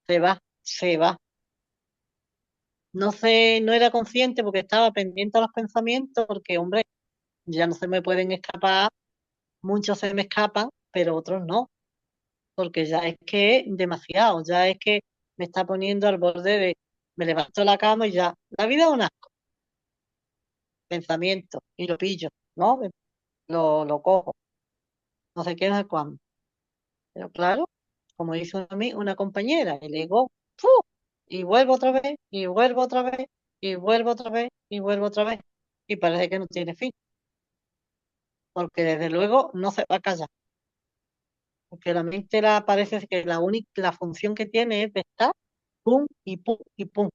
se va. No sé, no era consciente porque estaba pendiente a los pensamientos, porque, hombre, ya no se me pueden escapar, muchos se me escapan, pero otros no, porque ya es que demasiado, ya es que me está poniendo al borde me levanto de la cama y ya, la vida es un asco, pensamiento, y lo pillo, ¿no? Lo cojo, no sé qué, no sé cuándo. Pero claro, como dice una compañera, el ego, ¡fu! Y vuelvo otra vez, y vuelvo otra vez, y vuelvo otra vez, y vuelvo otra vez. Y parece que no tiene fin, porque desde luego no se va a callar, porque la mente parece que la función que tiene es de estar pum y pum y pum.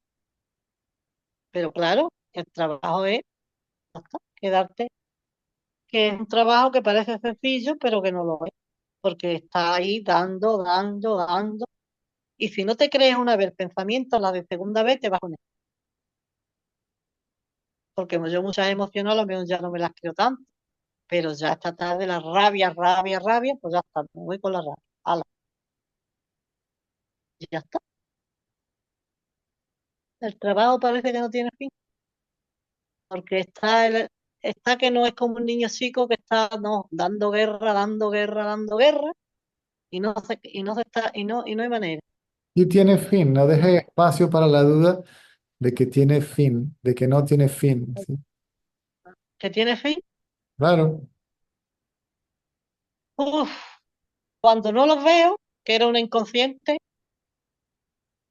Pero claro, el trabajo es ya está, quedarte, que es un trabajo que parece sencillo, pero que no lo es, porque está ahí dando, dando, dando. Y si no te crees una vez el pensamiento, la de segunda vez te vas a unir. Porque yo muchas emociones a lo mejor ya no me las creo tanto, pero ya esta tarde la rabia, rabia, rabia, pues ya está, me voy con la rabia. Ala, y ya está. El trabajo parece que no tiene fin. porque está que no es como un niño chico que está no, dando guerra, dando guerra, dando guerra, y no hay manera. Y tiene fin, no deje espacio para la duda de que tiene fin, de que no tiene fin. ¿Sí? ¿Que tiene fin? Claro, Uf, cuando no los veo, que era una inconsciente,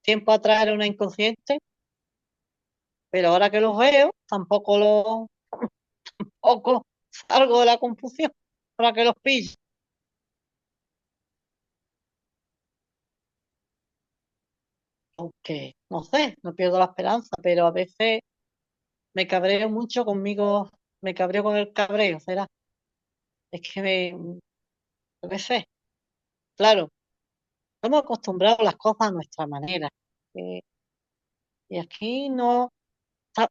tiempo atrás era una inconsciente, pero ahora que los veo, tampoco salgo de la confusión para que los pille. Aunque, no sé, no pierdo la esperanza, pero a veces me cabreo mucho conmigo, me cabreo con el cabreo, será. Es que a veces, claro, estamos acostumbrados a las cosas a nuestra manera. eh, y aquí no, está,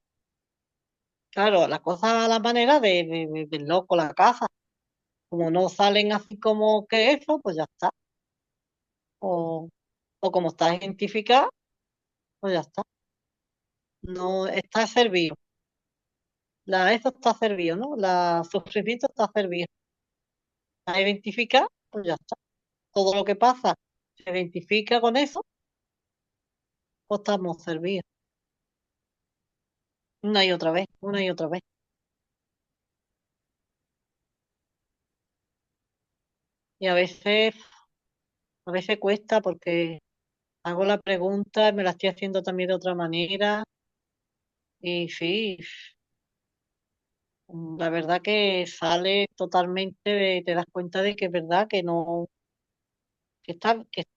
claro, las cosas a la manera del loco, la casa. Como no salen así como que eso, pues ya está. O, o como está identificado, pues ya está. No está servido. Eso está servido, ¿no? La sufrimiento está servido. Está identificado, pues ya está. Todo lo que pasa se identifica con eso, pues estamos servidos. Una y otra vez, una y otra vez. Y a veces cuesta porque hago la pregunta, me la estoy haciendo también de otra manera. Y sí, la verdad que sale totalmente, te das cuenta de que es verdad que no, que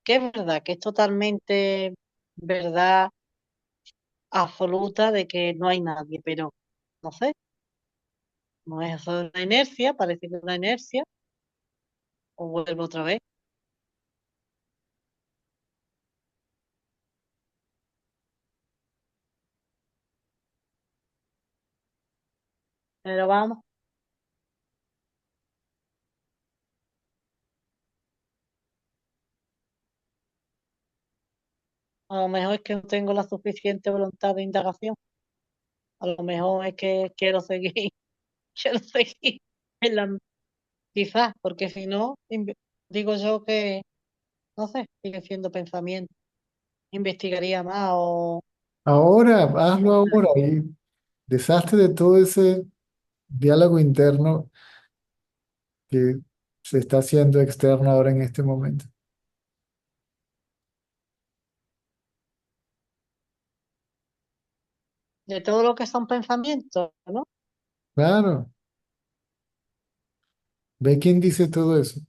es verdad, que es totalmente verdad absoluta de que no hay nadie, pero no sé, no es eso una inercia, parece que es una inercia, o vuelvo otra vez. Pero vamos, a lo mejor es que no tengo la suficiente voluntad de indagación, a lo mejor es que quiero seguir, quiero seguir en la, quizás, porque si no, digo yo que, no sé, sigue siendo pensamiento, investigaría más ahora, hazlo ahora y deshazte de todo ese diálogo interno que se está haciendo externo ahora en este momento. de todo lo que son pensamientos, ¿no? Claro, ve quién dice todo eso.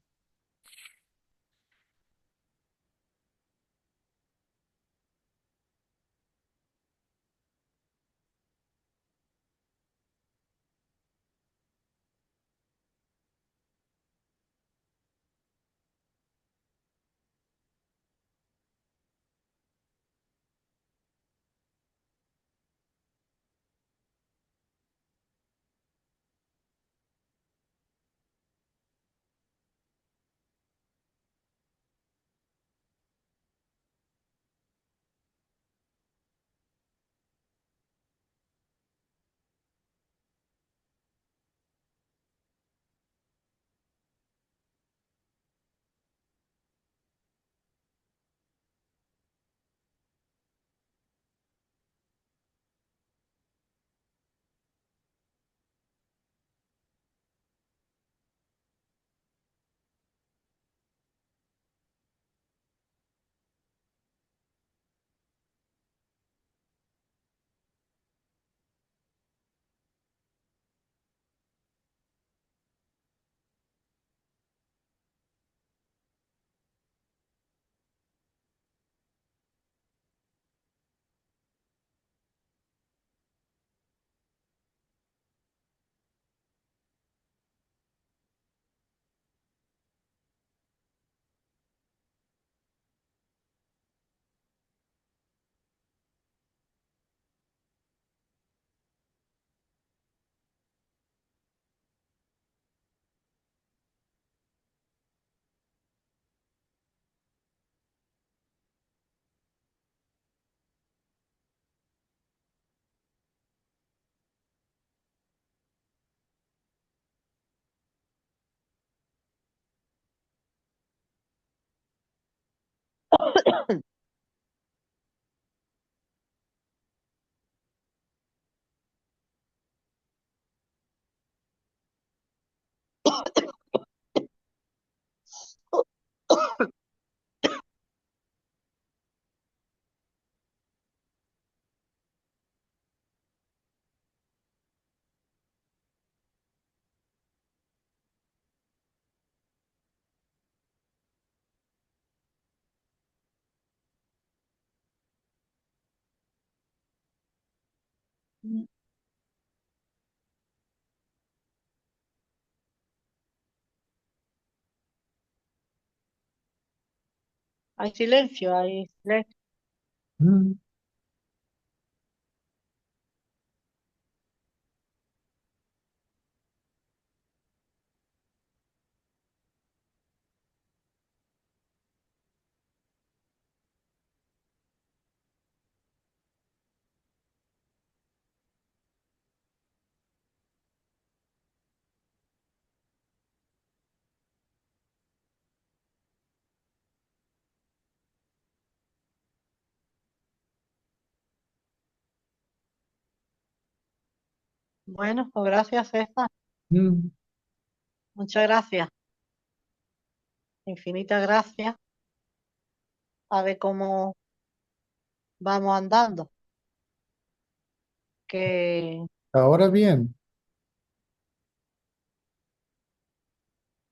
Hay silencio, hay silencio. Mm. Bueno, pues gracias, César. Mm. Muchas gracias. Infinitas gracias. A ver cómo vamos andando. Que, Ahora bien,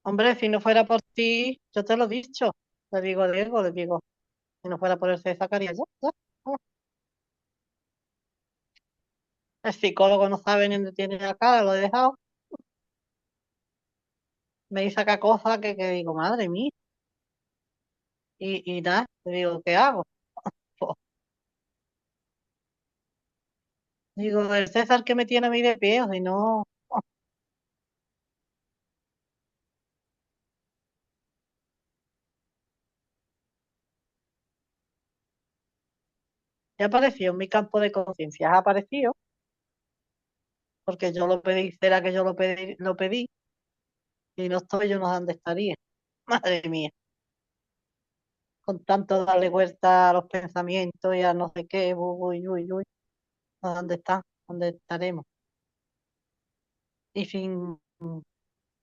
hombre, si no fuera por ti, yo te lo he dicho. Le digo a Diego, le digo, si no fuera por el César, ¿qué haría yo? El psicólogo no sabe ni dónde tiene la cara, lo he dejado. Me dice acá cosas que digo, madre mía. Y nada, le digo, ¿qué hago? Pues, digo, el César que me tiene a mí de pie, o si no, ya apareció en mi campo de conciencia, ha aparecido, porque yo lo pedí, será que yo lo pedí, y no estoy, yo no sé dónde estaría. Madre mía, con tanto darle vuelta a los pensamientos y a no sé qué, uy, uy, uy, no sé dónde están, dónde estaremos. Y sin,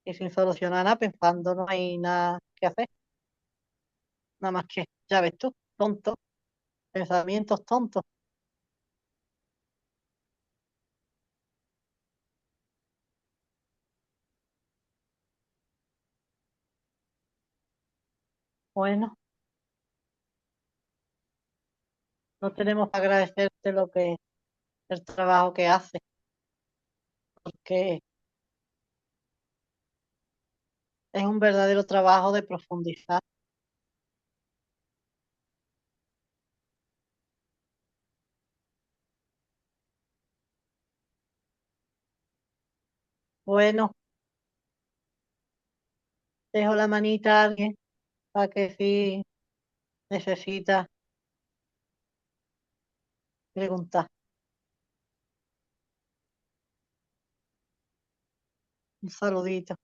y sin solucionar nada, pensando, no hay nada que hacer, nada más que, ya ves tú, tonto, pensamientos tontos. Bueno, no tenemos que agradecerte el trabajo que haces, porque es un verdadero trabajo de profundizar. Bueno, dejo la manita a alguien para que si necesita preguntar. Un saludito.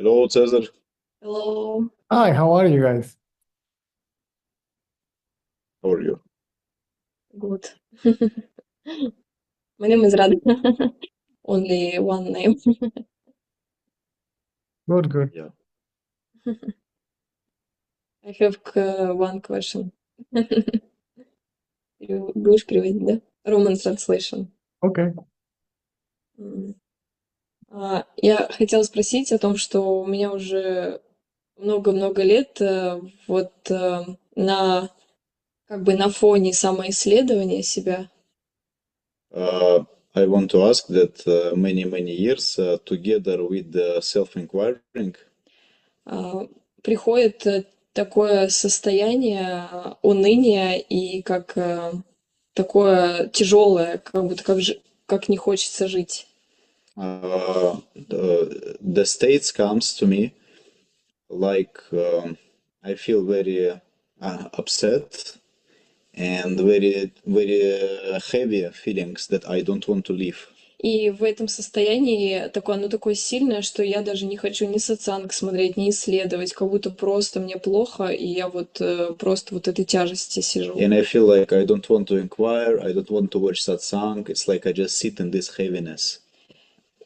Hello, Cesar. Hello. Hi, how are you guys? How are you? Good. My name is Rad. Only one name. Good, good. Yeah. I have one question. Будешь переводить, да? Roman translation. Okay. Я хотела спросить о том, что у меня уже много-много лет вот на как бы на фоне самоисследования себя I want to ask that many years together with the self-inquiring, приходит такое состояние уныния и как такое тяжелое, как будто как не хочется жить. the states comes to me like I feel very upset and very heavy feelings that I don't want to live. И в этом состоянии оно такое сильное, что я даже не хочу ни сатсанг смотреть, ни исследовать, как будто просто мне плохо, и я вот просто вот этой тяжести сижу. And I feel like I don't want to inquire, I don't want to watch satsang. It's like I just sit in this heaviness.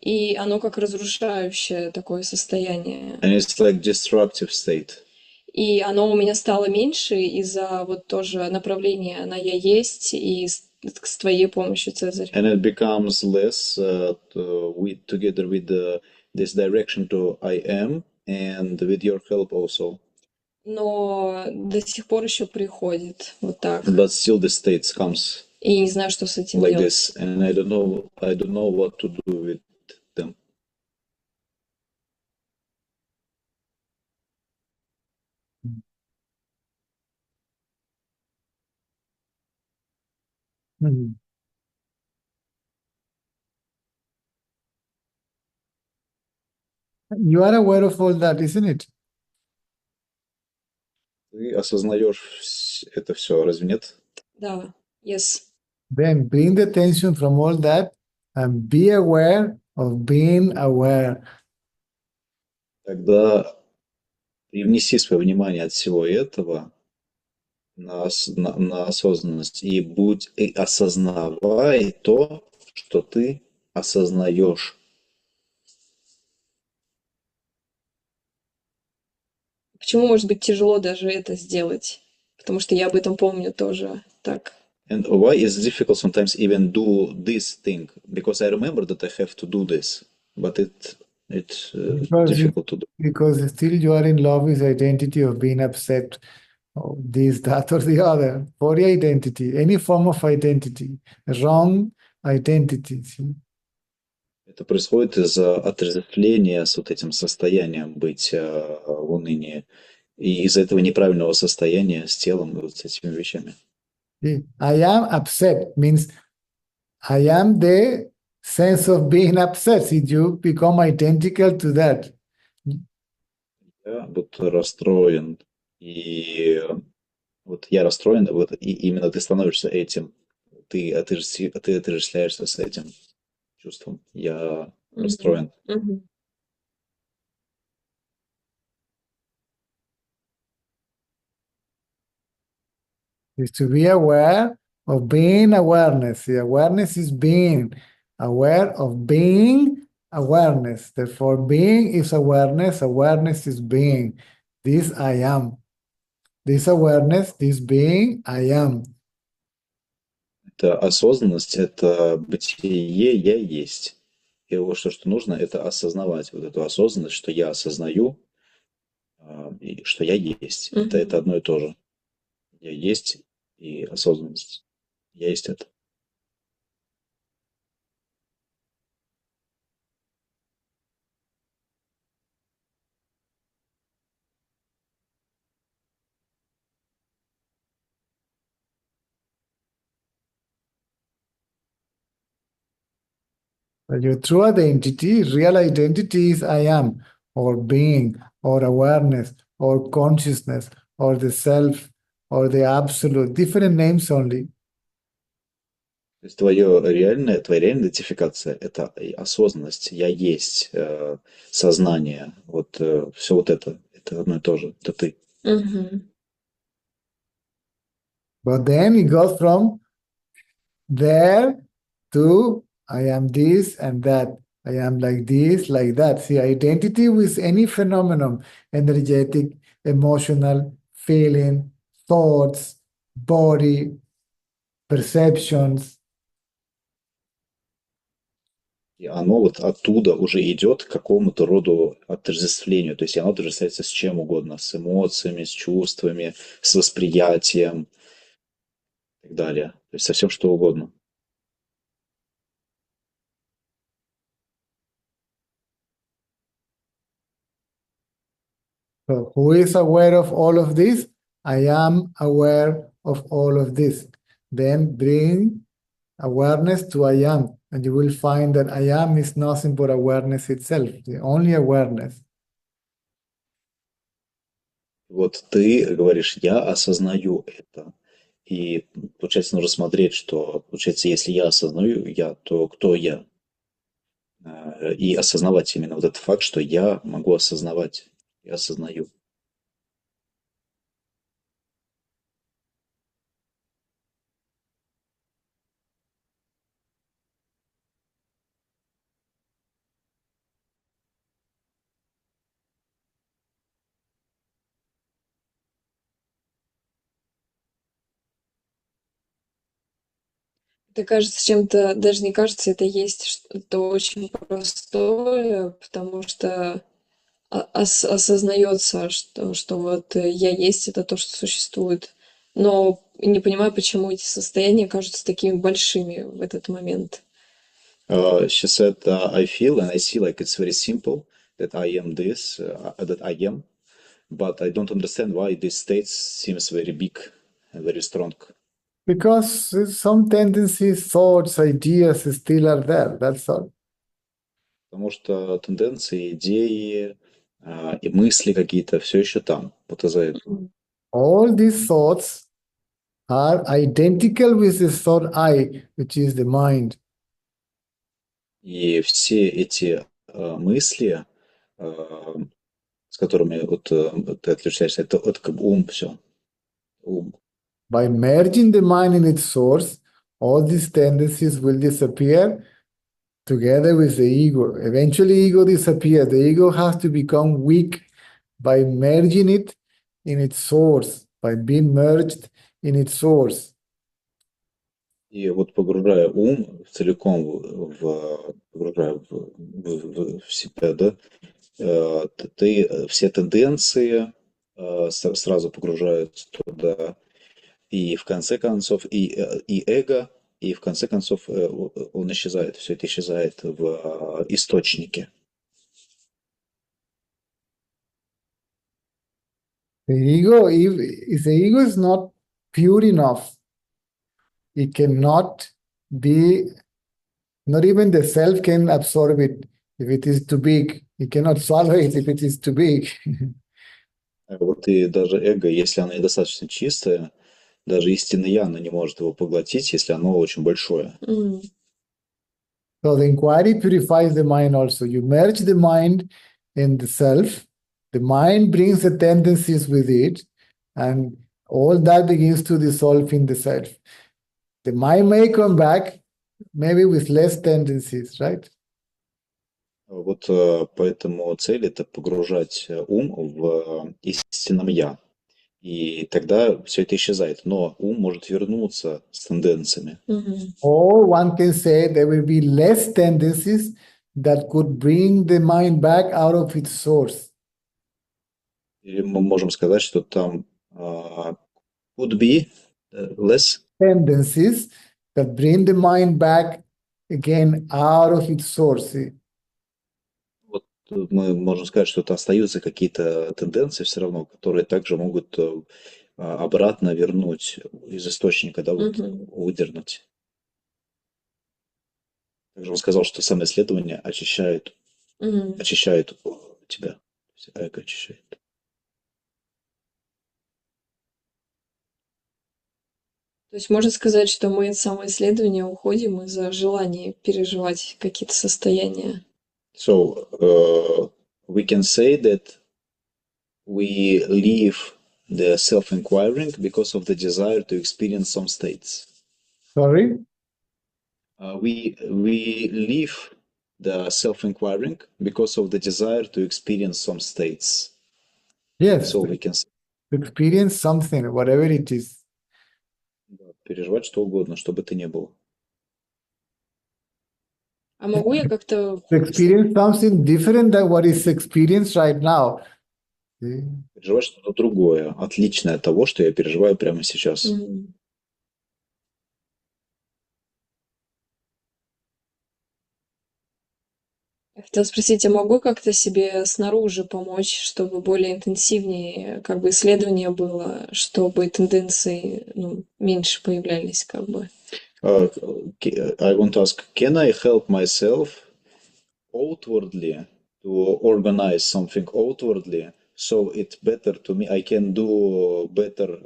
И оно как разрушающее такое состояние. And it's like destructive state. И оно у меня стало меньше из-за вот тоже направления на «я есть» и с твоей помощью, Цезарь. And it becomes less together with this direction to I am and with your help also. Но до сих пор еще приходит вот так. But still the states comes И не знаю, что с этим like делать. this, and I don't know what to do with them. Mhm. You are aware of all that, isn't it? Ты осознаешь это все, разве нет? Да, yes. Then bring the attention from all that and be aware of being aware. Тогда привнеси свое внимание от всего этого на осознанность и осознавай то, что ты осознаешь. Почему может быть тяжело даже это сделать? Потому что я об этом помню тоже так. And why is it difficult sometimes even do this thing? Because I remember that I have to do this, but it's difficult to do. Because still you are in love with identity of being upset, or this, that, or the other. Body identity, any form of identity, wrong identity. See? Это происходит из-за отождествления с вот этим состоянием быть в унынии. И из-за этого неправильного состояния с телом и вот с этими вещами. See, I am upset means I am the sense of being upset. See, you become identical to that. Я вот расстроен. И вот я расстроен, вот, и именно ты становишься этим. Ты отождествляешься с этим чувством. Я расстроен. Is to be aware of being awareness. The awareness is being aware of being awareness. Therefore, being is awareness, awareness is being. This I am. This awareness, this being, I am. Это осознанность, это бытие, я есть. И вот что нужно, это осознавать вот эту осознанность, что я осознаю, и что я есть. Это одно и то же. Я есть и осознанность. Я есть это. But your true identity, real identity is I am, or being, or awareness, or consciousness, or the self, or the absolute. Different names only. То есть твоя реальная идентификация — это и осознанность, я есть, сознание, вот все вот это одно и то же, это ты. Мгм. But then it goes from there to I am this and that. I am like this, like that. See, identity with any phenomenon, energetic, emotional, feeling, thoughts, body, perceptions. И оно вот оттуда уже идет к какому-то роду отождествлению. То есть оно отождествляется с чем угодно, с эмоциями, с чувствами, с восприятием и так далее. То есть со всем что угодно. So, who is aware of all of this? I am aware of all of this. Then bring awareness to I am, and you will find that I am is nothing but awareness itself, the only awareness. Вот ты говоришь, я осознаю это. И, получается, нужно смотреть, что, получается, если я осознаю я, то кто я? И осознавать именно вот этот факт, что я могу осознавать, я осознаю. Это кажется чем-то, даже не кажется, это есть что-то очень простое, потому что осознается, что вот я есть, это то, что существует. Но не понимаю, почему эти состояния кажутся такими большими в этот момент. She said, I feel and I see like it's very simple that I am this, that I am, but I don't understand why this state seems very big and very strong. Because some tendencies, thoughts, ideas still are there. That's all. Потому что тенденции, идеи и мысли какие-то все еще там, вот из-за этого. All these thoughts are identical with the thought I, which is the mind. И все эти мысли, с которыми вот ты отличаешься, это как бы ум все. Ум. By merging the mind in its source, all these tendencies will disappear together with the ego. Eventually, ego disappears. The ego has to become weak by merging it in its source, by being merged in its source. И вот погружая ум целиком погружая в себя, да, ты все тенденции сразу погружаются туда, и в конце концов, и эго, и в конце концов он исчезает, все это исчезает в источнике. The ego, if the ego is not pure enough, it cannot be, not even the self can absorb it if it is too big. It cannot swallow it if it is too big. Вот и даже эго, если оно недостаточно чистое, даже истинное я, оно не может его поглотить, если оно очень большое. М. So the inquiry purifies the mind also. You merge the mind in the self, the mind brings the tendencies with it, and all that begins to dissolve in the self. The mind may come back, maybe with less tendencies, right? Вот поэтому цель — это погружать ум в истинном я. И тогда все это исчезает. Но ум может вернуться с тенденциями. Мгм. Or one can say there will be less tendencies that could bring the mind back out of its source. Или мы можем сказать, что там could be less. Tendencies that bring the mind back again out of its source. Вот мы можем сказать, что это остаются какие-то тенденции все равно, которые также могут обратно вернуть из источника, да, вот Мгм. выдернуть. Также он сказал, что самоисследование очищает Мгм. тебя. То есть эго очищает. То есть можно сказать, что мы из самоисследования уходим из-за желания переживать какие-то состояния. So we can say that we leave the self-inquiring because of the desire to experience some states. Sorry? We leave the self-inquiring because of the desire to experience some states. Yes, So we can experience something, whatever it is. переживать что угодно, что бы то ни было. А могу я как-то... Experience something different than what is experienced right now. See? Переживать что-то другое, отличное от того, что я переживаю прямо сейчас. Мгм. Я хотела спросить, а могу как-то себе снаружи помочь, чтобы более интенсивнее как бы исследование было, чтобы тенденции меньше появлялись как бы? I want to ask, can I help myself outwardly to organize something outwardly so it's better to me? I can do better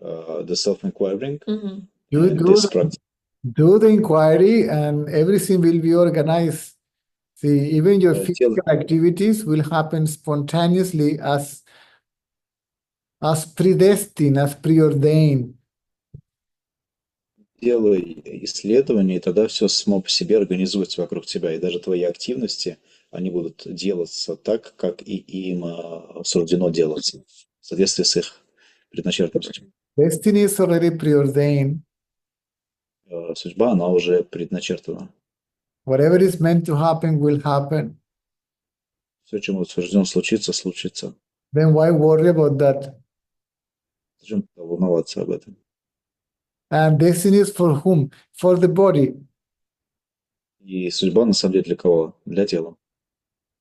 the self-inquiring Мгм. You and this practice. do the inquiry and everything will be organized. See, even your physical activities will happen spontaneously as predestined, as preordained. Делай исследования, и тогда все само по себе организуется вокруг тебя, и даже твои активности, они будут делаться так, как и им суждено делаться, в соответствии с их предначертанностью. Destiny is already preordained. Судьба, она уже предначертана. Whatever is meant to happen will happen. Все, чему суждено случиться, случится. Then why worry about that? Зачем волноваться об этом? And destiny is for whom? For the body. И судьба, на самом деле, для кого? Для тела.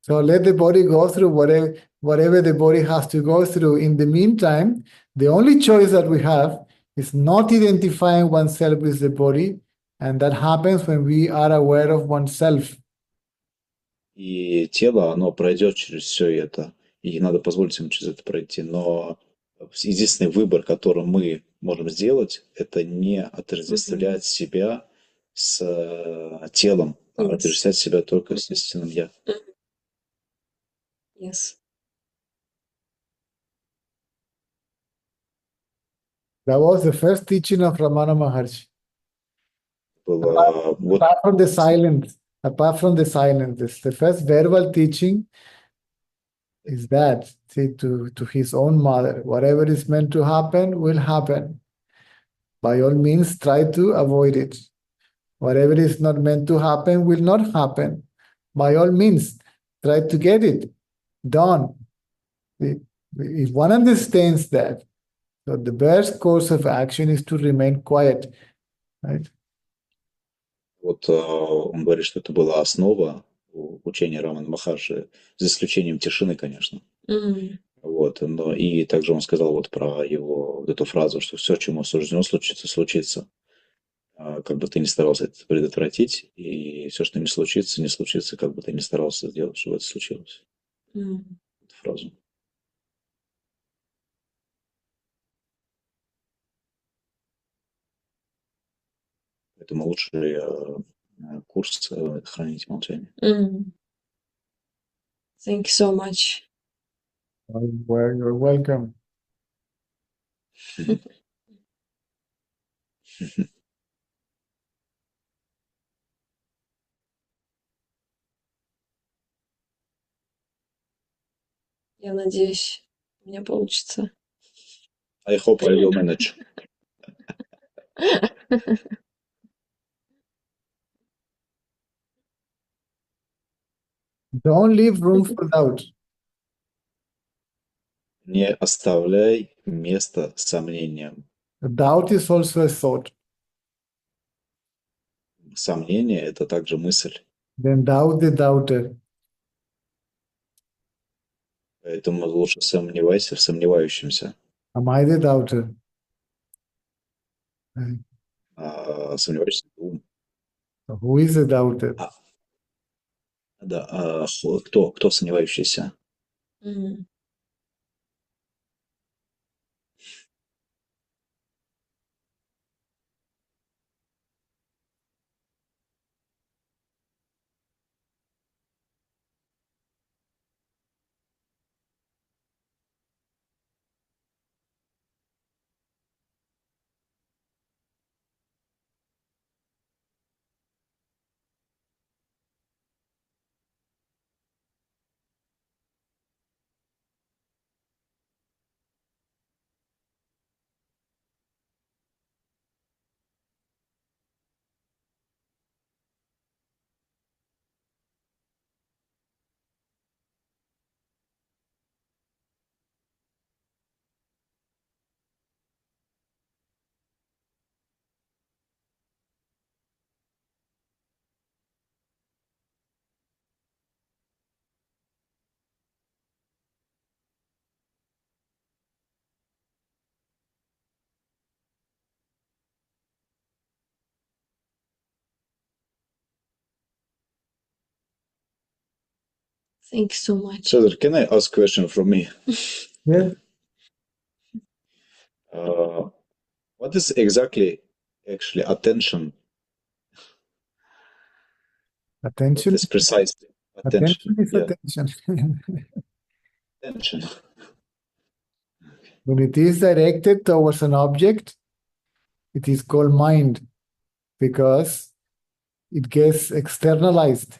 So let the body go through whatever the body has to go through. In the meantime, the only choice that we have is not identifying oneself with the body, and that happens when we are aware of oneself. И тело, оно пройдет через все это, и надо позволить ему через это пройти. Но единственный выбор, который мы можем сделать, это не отождествлять себя с телом, а Yes. отождествлять себя только с истинным «я». Yes. That was the first teaching of Ramana Maharshi. Было вот Apart from the silence, the first verbal teaching is that, see, to his own mother, whatever is meant to happen will happen. By all means, try to avoid it. Whatever is not meant to happen will not happen. By all means, try to get it done. If one understands that, so the best course of action is to remain quiet, right? Вот он говорит, что это была основа учения Рамана Махарши, за исключением тишины, конечно. Мгм. Вот, но и также он сказал вот про его вот эту фразу, что все, чему суждено случиться, случится. Как бы ты ни старался это предотвратить, и все, что не случится, как бы ты ни старался сделать, чтобы это случилось. Мгм. Эту фразу. Поэтому лучший курс это хранить молчание. Мгм. Thank you so much. Well, you're welcome. Я надеюсь, у меня получится. I hope I will manage. Don't leave room for doubt. Не оставляй места сомнениям. Doubt is also a thought. Сомнение – это также мысль. Then doubt the doubter. Поэтому лучше сомневайся в сомневающемся. Am I the doubter? Сомневаешься в ум. So who is the doubter? Да, кто сомневающийся? Мгм. Thank you so much. Cesar, can I ask a question from me? Yes. What is exactly actually attention? What Attention. is precisely Attention attention? is Yeah, attention. attention. When it is directed towards an object, it is called mind because it gets externalized,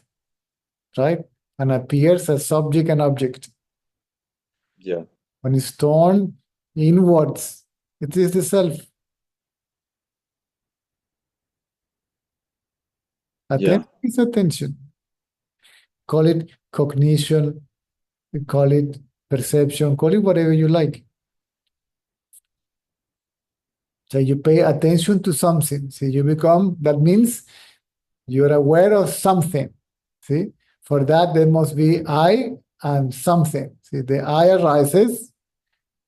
right? And appears as subject and object. Yeah, When it's torn inwards, it is the self. Attention is attention. Call it cognition, call it perception, call it whatever you like. So you pay attention to something. See, you become, that means you're aware of something. See, for that there must be I and something. See, the I arises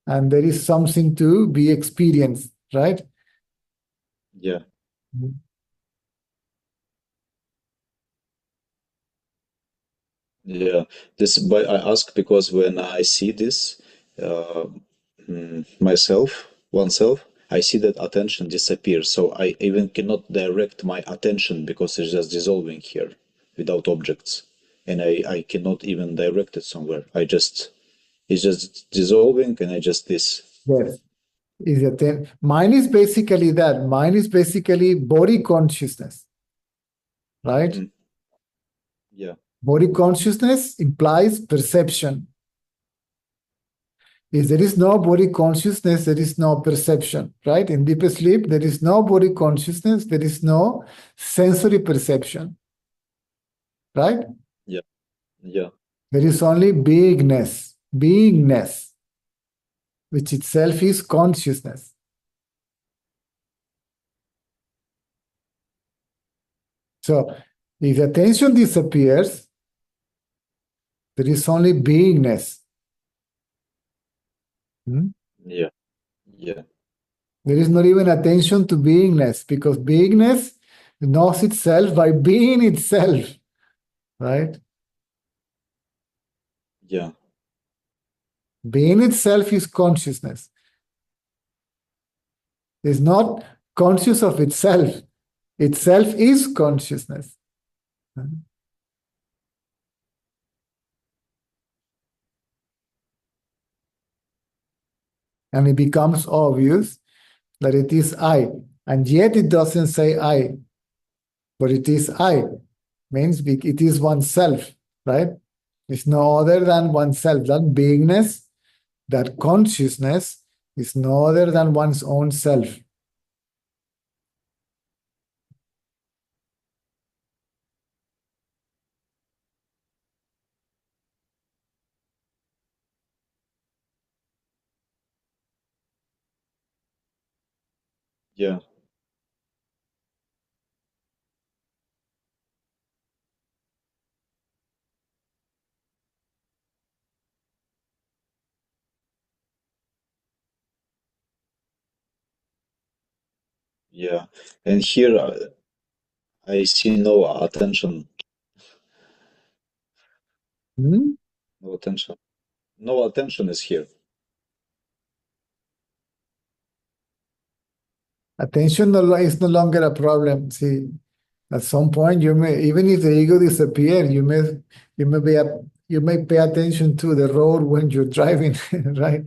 and there is something to be experienced, right? yeah. Yeah, this, but I ask because when I see this oneself, I see that attention disappears. So I even cannot direct my attention because it's just dissolving here without objects. And I cannot even direct it somewhere. It's just dissolving and I just this. Yes. Mine is basically that. Mine is basically body consciousness, right? Yeah, Body consciousness implies perception. If there is no body consciousness, there is no perception, right? In deep sleep, there is no body consciousness, there is no sensory perception, right? yeah, yeah, There is only beingness, which itself is consciousness. So, if attention disappears, there is only beingness. yeah, yeah, There is not even attention to beingness because beingness knows itself by being itself, right? yeah, Being itself is consciousness. It's not conscious of itself. Itself is consciousness. And it becomes obvious that it is I. And yet it doesn't say I, but it is I. Means it is oneself, right? It's no other than oneself. That beingness, that consciousness is no other than one's own self. yeah. Yeah, and here I see no attention, Hmm? no attention. No attention is here. Attention is no longer a problem. See, at some point you may, even if the ego disappears, you may pay attention to the road when you're driving, right?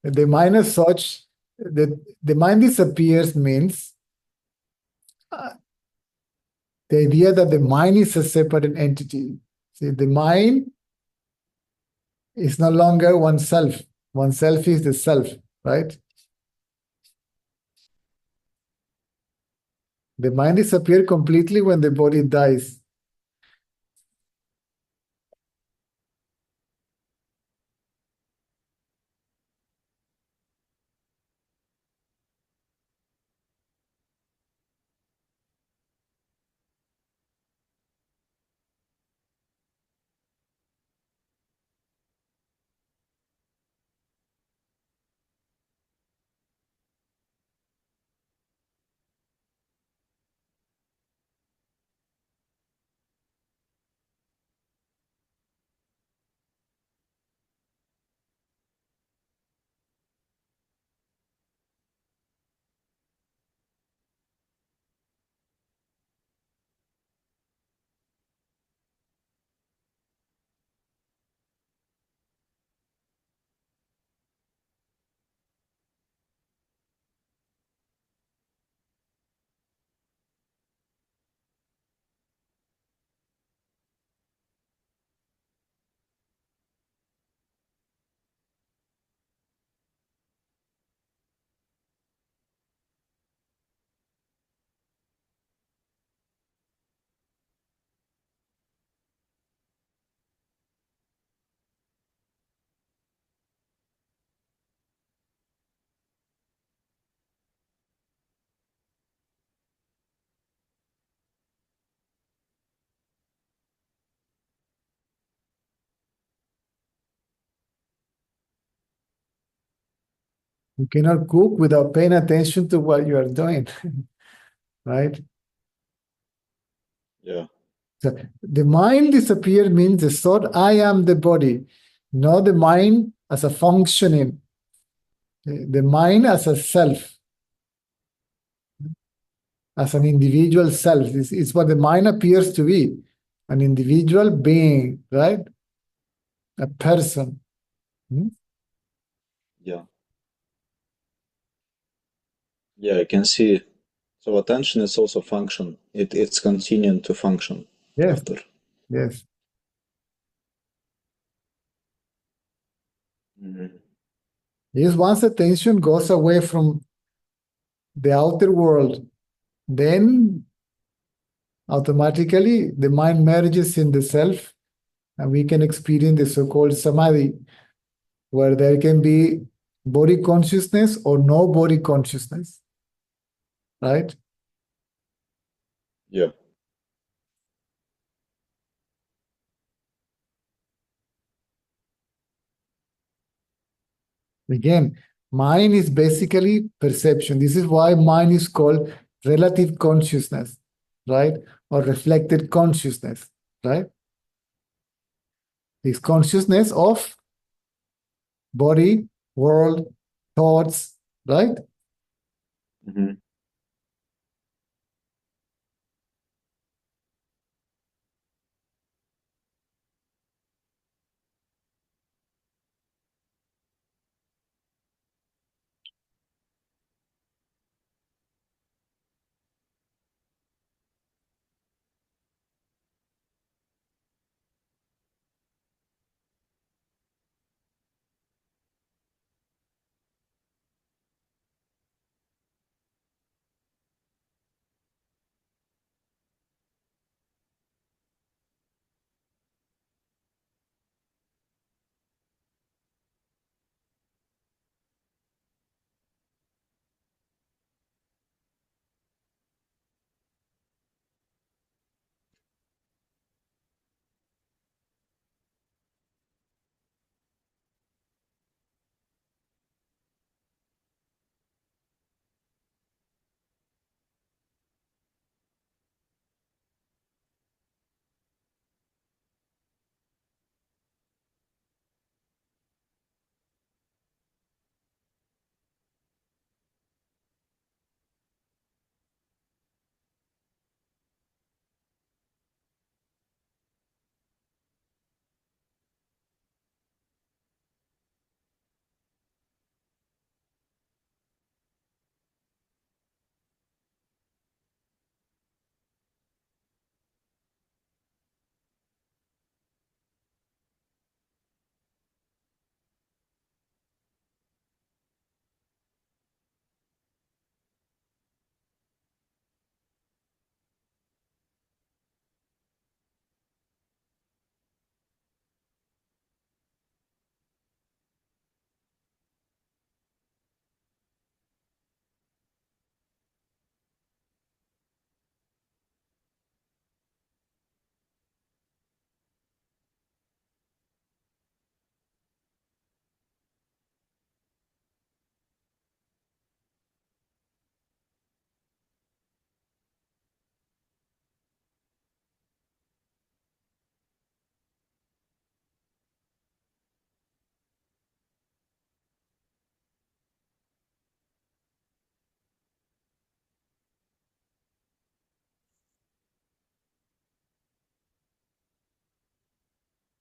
The mind as such, the mind disappears means the idea that the mind is a separate entity. See, the mind is no longer oneself. Oneself is the self, right? The mind disappears completely when the body dies. You cannot cook without paying attention to what you are doing, right? Yeah. So the mind disappear means the thought, I am the body, not the mind as a functioning, the mind as a self, as an individual self. It's what the mind appears to be, an individual being, right? A person. Yeah. Yeah, I can see. So attention is also function. It's continuing to function Yes, after. yes. Yes, once attention goes away from the outer world, then automatically the mind merges in the self, and we can experience the so-called samadhi, where there can be body consciousness or no body consciousness, right? Yeah. Again, mind is basically perception. This is why mind is called relative consciousness, right? Or reflected consciousness, right? It's consciousness of body, world, thoughts, right? Mhm.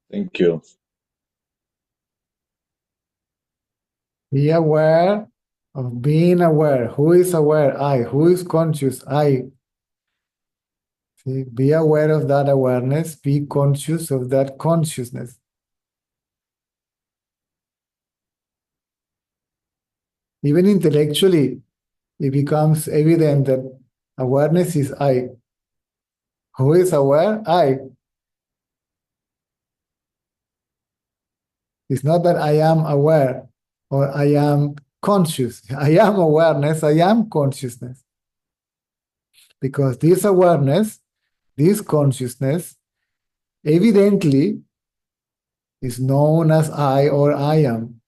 Thank you. Be aware of being aware. Who is aware? I. Who is conscious? I. See, be aware of that awareness. Be conscious of that consciousness. Even intellectually, it becomes evident that awareness is I. Who is aware? I. It's not that I am aware or I am conscious. I am awareness, I am consciousness. Because this awareness, this consciousness, evidently is known as I or I am.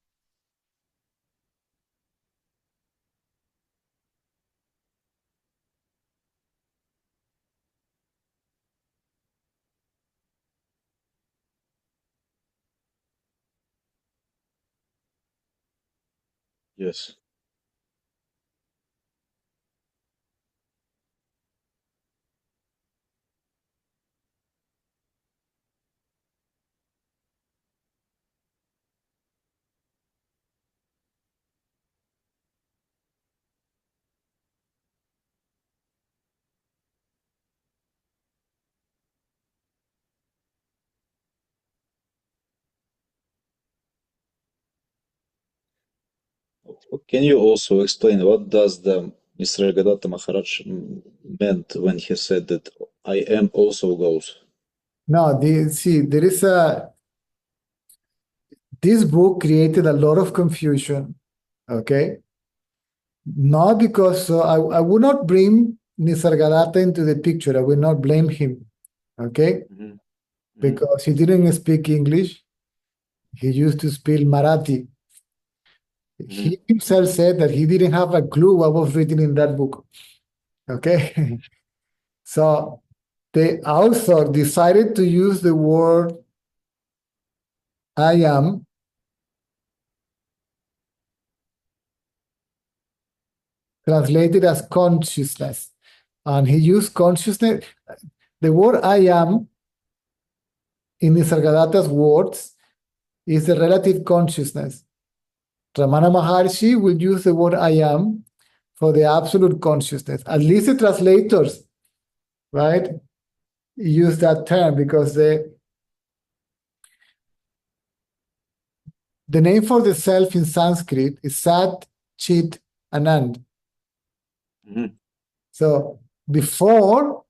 Yes. Can you also explain what does the Nisargadatta Maharaj meant when he said that I am also goes? No, see, there is this book created a lot of confusion, okay? Not because, so I would not bring Nisargadatta into the picture. I will not blame him, okay? Because he didn't speak English. He used to speak Marathi. He himself said that he didn't have a clue what was written in that book, okay? So the author decided to use the word I am translated as consciousness. And he used consciousness. The word I am in Nisargadatta's words is the relative consciousness. Ramana Maharshi will use the word I am for the absolute consciousness. At least the translators, right, use that term because the name for the self in Sanskrit is Sat, Chit, Anand. So before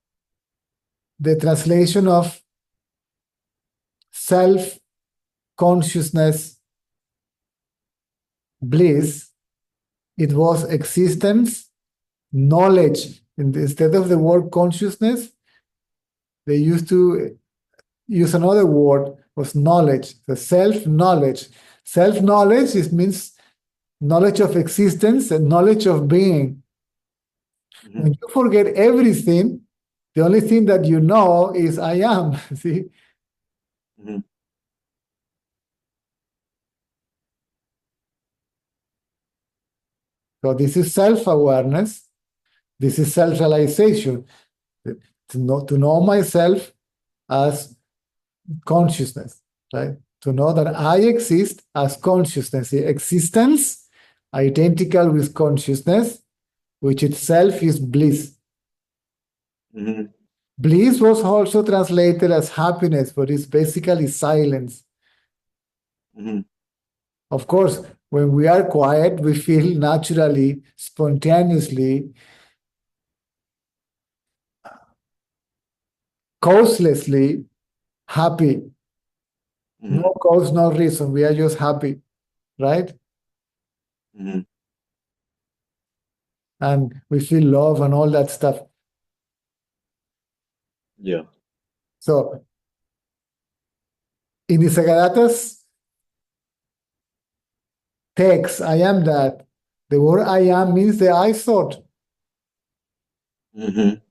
the translation of self, consciousness, bliss, it was existence, knowledge. Instead of the word consciousness, they used to use another word, was knowledge, the self-knowledge. Self-knowledge means knowledge of existence and knowledge of being. When you forget everything, the only thing that you know is I am, see? So this is self-awareness. This is self-realization. To know myself as consciousness, right? To know that I exist as consciousness. The existence identical with consciousness, which itself is bliss. Bliss was also translated as happiness, but it's basically silence. Of course, when we are quiet, we feel naturally, spontaneously, causelessly happy. No cause, no reason. We are just happy, right? And we feel love and all that stuff. Yeah. So, in the Nisargadatta's text, I am that. The word I am means the I thought. And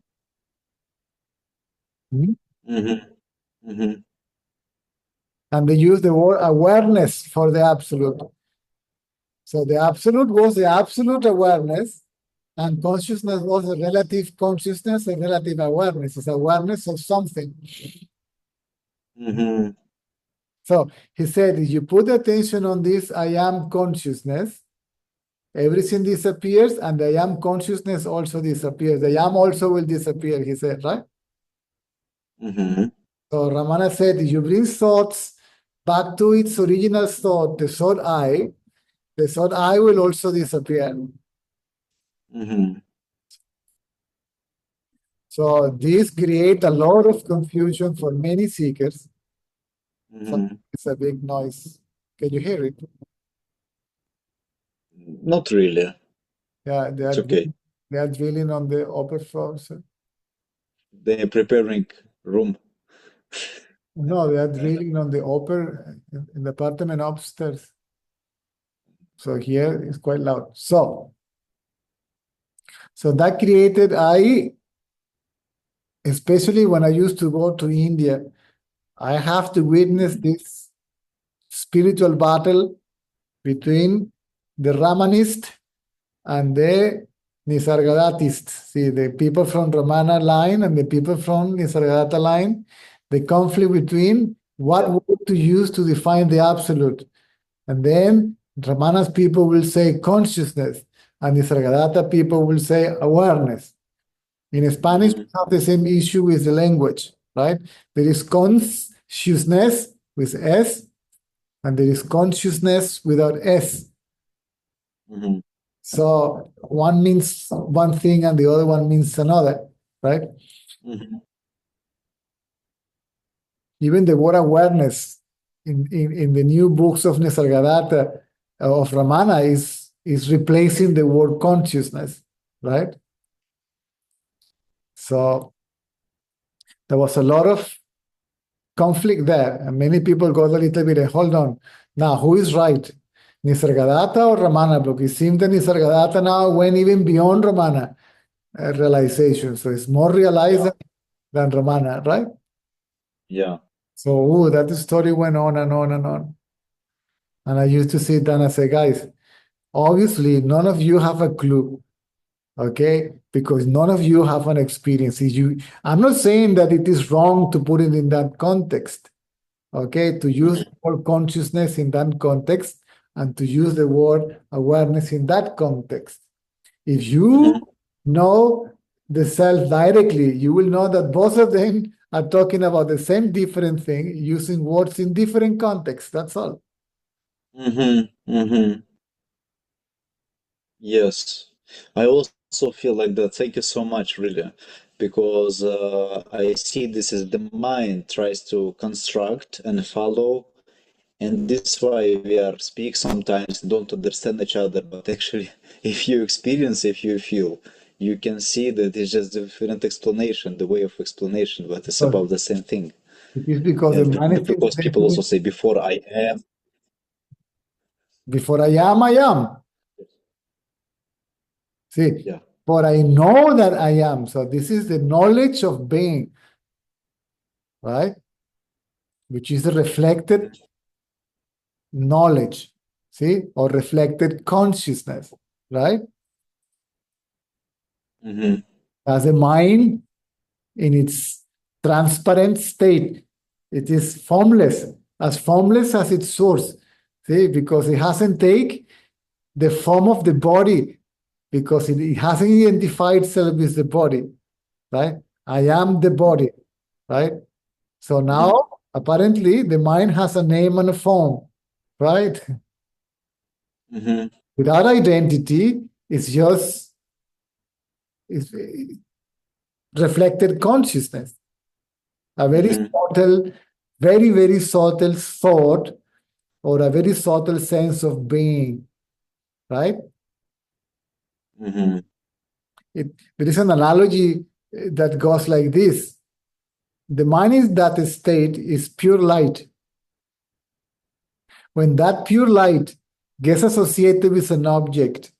they use the word awareness for the absolute. So the absolute was the absolute awareness, and consciousness was a relative consciousness and relative awareness. It's awareness of something. So he said, if you put attention on this I am consciousness, everything disappears, and the I am consciousness also disappears. The I am also will disappear, he said, right? So Ramana said, if you bring thoughts back to its original thought, the thought I will also disappear. So this creates a lot of confusion for many seekers. So it's a big noise. Can you hear it? Not really. Yeah, It's okay. They are drilling on the upper floor. So. They are preparing room. No, they are drilling on the upper in the apartment upstairs. So here it's quite loud. So that created especially when I used to go to India, I have to witness this spiritual battle between the Ramanist and the Nisargadatist. See, the people from Ramana line and the people from Nisargadatta line, the conflict between what word to use to define the absolute. And then Ramana's people will say consciousness, and Nisargadatta people will say awareness. In Spanish, we have the same issue with the language, right? There is consciousness with S, and there is consciousness without S. Mhm. So one means one thing and the other one means another, right? Mhm. Even the word awareness in the new books of Nisargadatta of Ramana is replacing the word consciousness, right? So there was a lot of conflict there, and many people got a little bit, hold on, now who is right? Nisargadatta or Ramana? Because it seems that Nisargadatta now went even beyond Ramana realization, so it's more realized than Ramana, right? Yeah. So that story went on and on and on. And I used to sit down and say, guys, obviously none of you have a clue, okay? Because none of you have an experience. I'm not saying that it is wrong to put it in that context, okay? To use the word consciousness in that context and to use the word awareness in that context. If you know the self directly, you will know that both of them are talking about the same different thing, using words in different contexts. That's all. Yes, I also feel like that. Thank you so much, really, because I see this as the mind tries to construct and follow, and this is why we are speak sometimes, don't understand each other. But actually, if you experience, if you feel, you can see that it's just different explanation, the way of explanation, but it's But about the same thing. it is because the And because people also manifestation, say, before I am. before I am, I am. See, Yeah. for I know that I am. So this is the knowledge of being, right? Which is the reflected knowledge, see, or reflected consciousness, right? As a mind in its transparent state, it is formless as its source, see, because it hasn't taken the form of the body, because it hasn't identified itself with the body, right? I am the body, right? So now, apparently, the mind has a name and a form, right? Without identity, it's just it's reflected consciousness, a very subtle, very, very subtle thought or a very subtle sense of being, right? There is an analogy that goes like this. The mind in that state is pure light. When that pure light gets associated with an object,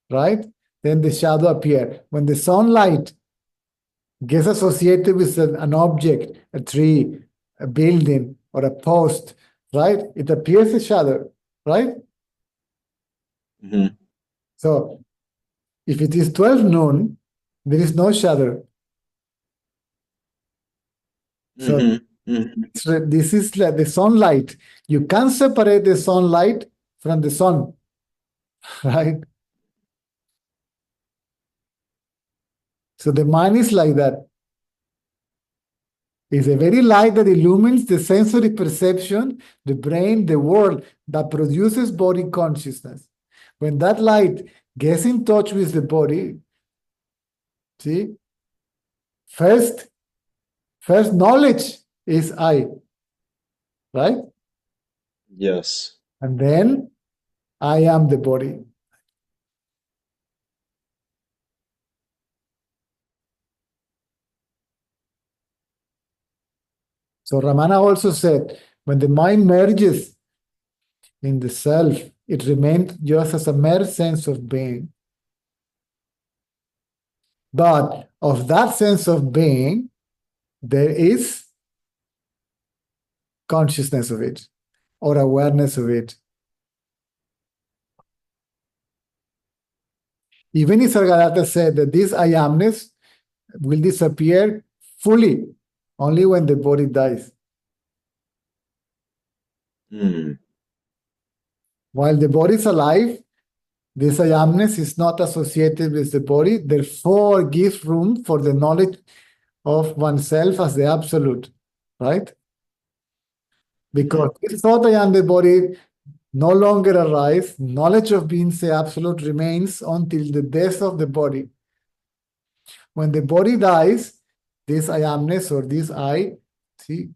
right, then the shadow appears. When the sunlight gets associated with an object, a tree, a building, or a post, right, it appears a shadow, right? So if it is 12 noon, there is no shadow. So this is like the sunlight. You can't separate the sunlight from the sun, right? So the mind is like that. It's a very light that illumines the sensory perception, the brain, the world, that produces body consciousness. When that light gets in touch with the body, see, first knowledge is I, right? Yes. And then I am the body. So Ramana also said, when the mind merges in the self, it remains just as a mere sense of being. But of that sense of being, there is consciousness of it or awareness of it. Even Nisargadatta said that this I amness will disappear fully only when the body dies. While the body is alive, this I amness is not associated with the body, therefore gives room for the knowledge of oneself as the absolute, right? Because this thought I am the body no longer arise, knowledge of being the absolute remains until the death of the body. When the body dies, this I amness or this I, see,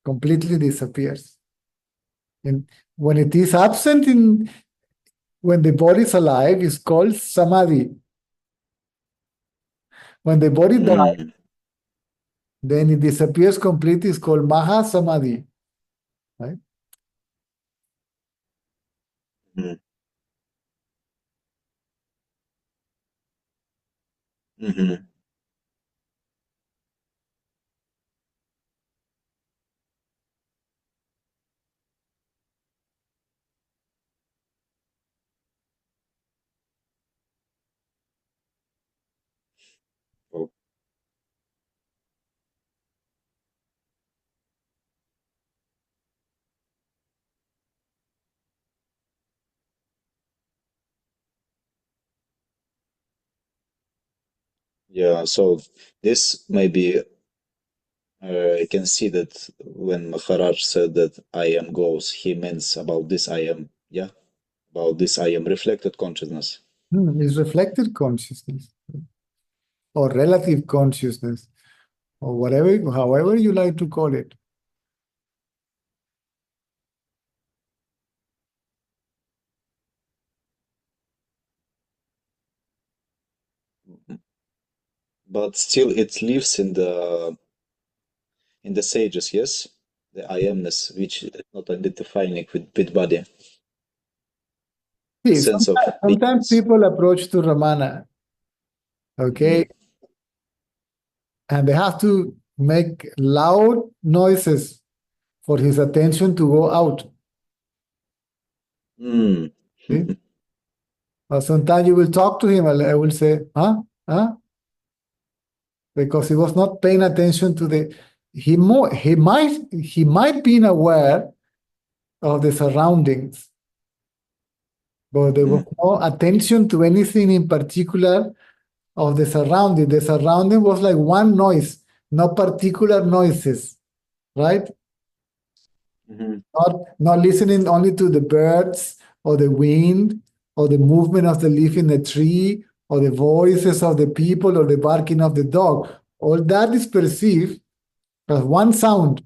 completely disappears. And when it is absent when the body is alive, it's called samadhi. When the body dies, then it disappears completely, it's called maha samadhi. Right? Oh, yeah, so this maybe I can see that when Maharaj said that I am goes, he means about this I am, yeah? About this I am reflected consciousness. It's reflected consciousness or relative consciousness or whatever, however you like to call it. But still it lives in the sages, yes? The I amness, which is not identifying with body. See, Sense of sometimes beingness. people approach to Ramana, okay, and they have to make loud noises for his attention to go out. See? Or sometimes you will talk to him, and I will say, huh? Huh? Because he was not paying attention to he might be aware of the surroundings, but there was no attention to anything in particular of the surrounding. The surrounding was like one noise, no particular noises, right? Not listening only to the birds or the wind or the movement of the leaf in the tree or the voices of the people or the barking of the dog. All that is perceived as one sound.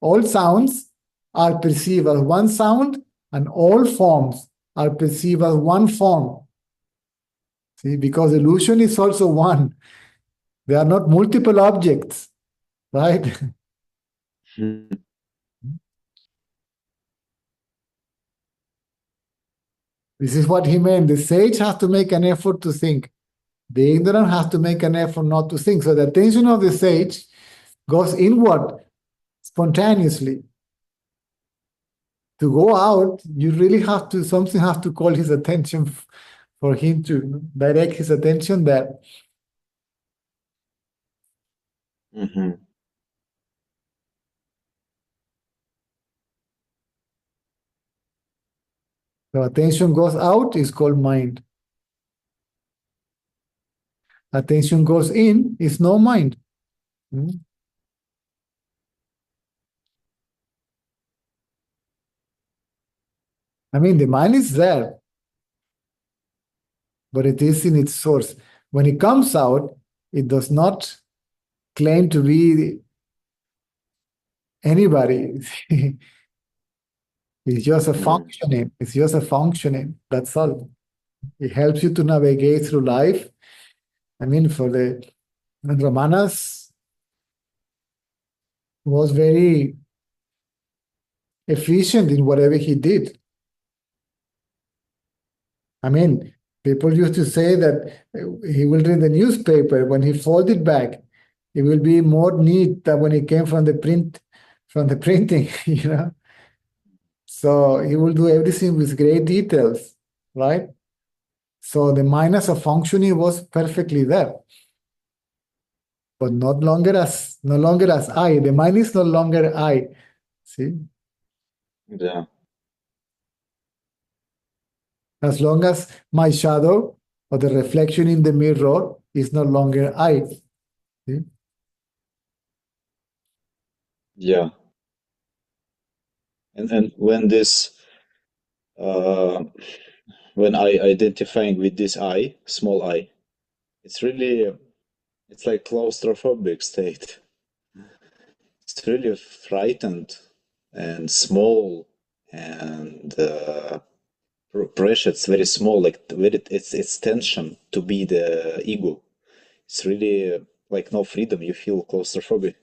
All sounds are perceived as one sound, and all forms are perceived as one form. See, because illusion is also one. They are not multiple objects, right? This is what he meant. The sage has to make an effort to think. The ignorant has to make an effort not to think. So the attention of the sage goes inward spontaneously. To go out, you really have to, something has to call his attention for him to direct his attention there. So attention goes out is called mind. Attention goes in is no mind. I mean, the mind is there, but it is in its source. When it comes out, it does not claim to be anybody. It's just a functioning. It's just a functioning. That's all. It helps you to navigate through life. I mean, for the Ramanas was very efficient in whatever he did. I mean, people used to say that he will read the newspaper. When he folded back, it will be more neat than when it came from the printing, you know. So he will do everything with great details, right? So the mind as a functioning was perfectly there. But no longer as I. The mind is no longer I. See? Yeah. As long as my shadow or the reflection in the mirror is no longer I. See? Yeah. And when this when I identifying with this I, small I, it's like claustrophobic state. It's really frightened and small and pressure. It's very small, like it's tension to be the ego. It's really like no freedom. You feel claustrophobic.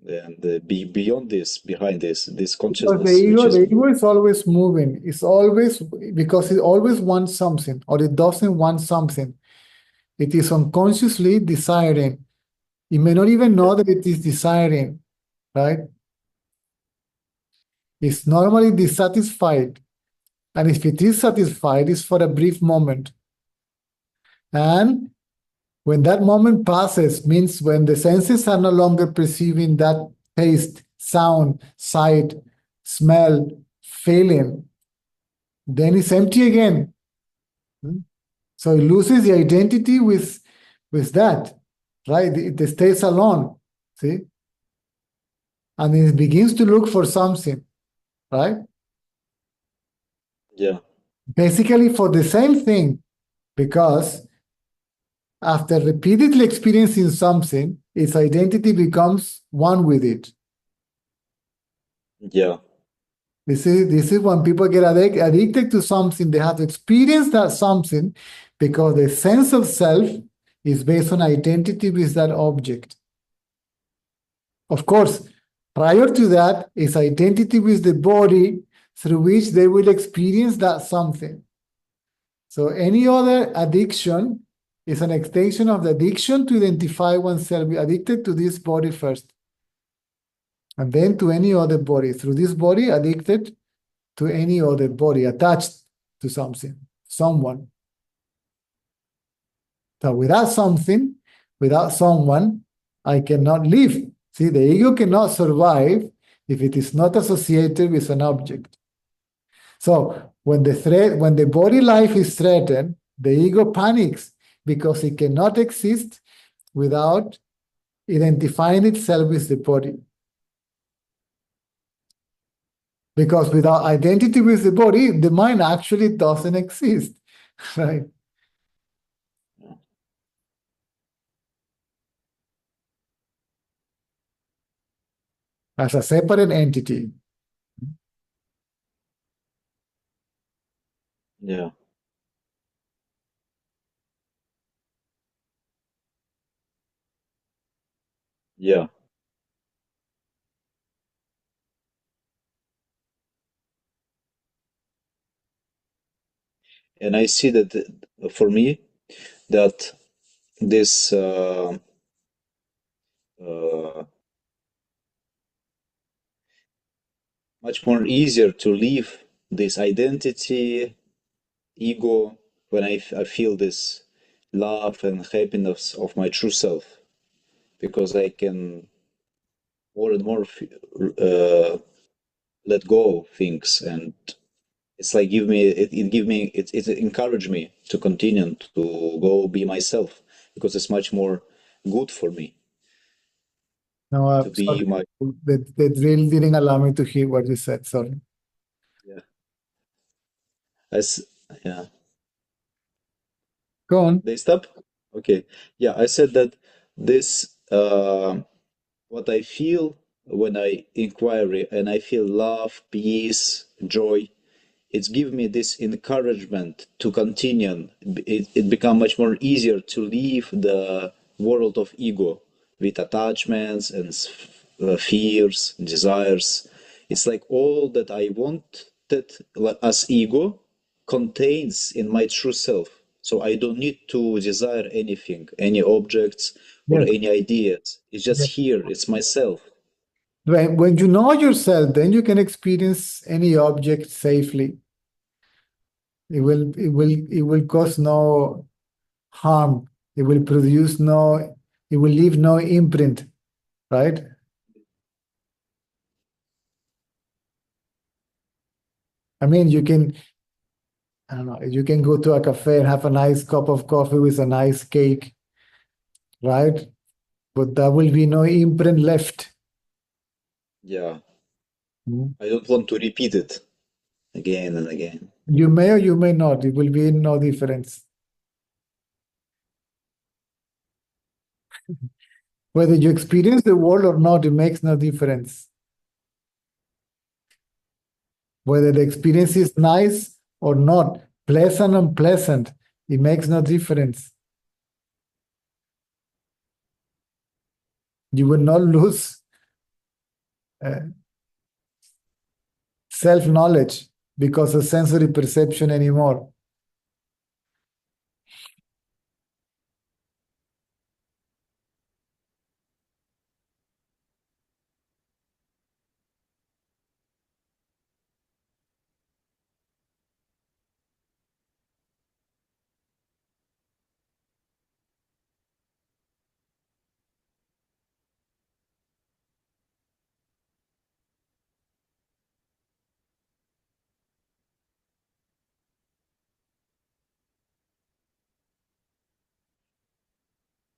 And beyond this, behind this Because consciousness, the ego is always moving. It's always, because it always wants something, or it doesn't want something. It is unconsciously desiring. It may not even know that it is desiring, right? It's normally dissatisfied. And if it is satisfied, it's for a brief moment. And when that moment passes, means when the senses are no longer perceiving that taste, sound, sight, smell, feeling, then it's empty again. So it loses the identity with that, right? It stays alone, see? And it begins to look for something, right? Yeah. Basically for the same thing, because after repeatedly experiencing something, its identity becomes one with it. Yeah. This is when people get addicted to something. They have to experience that something because the sense of self is based on identity with that object. Of course, prior to that is identity with the body through which they will experience that something. So any other addiction is an extension of the addiction to identify oneself addicted to this body first. And then to any other body. Through this body, addicted to any other body, attached to something, someone. So without something, without someone, I cannot live. See, the ego cannot survive if it is not associated with an object. So when the body life is threatened, the ego panics because it cannot exist without identifying itself with the body. Because without identity with the body, the mind actually doesn't exist, right? As a separate entity. Yeah. Yeah. And I see that for me, that this much more easier to leave this identity, ego, when I feel this love and happiness of my true self, because I can more and more let go of things, and it's like it encourage me to continue to go be myself, because it's much more good for me No, to be sorry. my That really didn't allow me to hear what you said. Sorry. yeah. As yeah. Go on. They stop? Okay. Yeah, I said that this what I feel when I inquiry and I feel love, peace, joy, it's give me this encouragement to continue. It become much more easier to leave the world of ego with attachments and fears, desires. It's like all that I wanted as ego contains in my true self. So I don't need to desire anything, any objects or Yes. any ideas. It's just Yes. here. It's myself. When you know yourself, then you can experience any object safely. It will cause no harm. It will produce no, it will leave no imprint, right? I mean, you can, I don't know, you can go to a cafe and have a nice cup of coffee with a nice cake, right? But there will be no imprint left. Yeah. Mm. I don't want to repeat it again and again. You may or you may not. It will be no difference. Whether you experience the world or not, it makes no difference. Whether the experience is nice or not, pleasant or unpleasant, it makes no difference. You will not lose self-knowledge because of sensory perception anymore.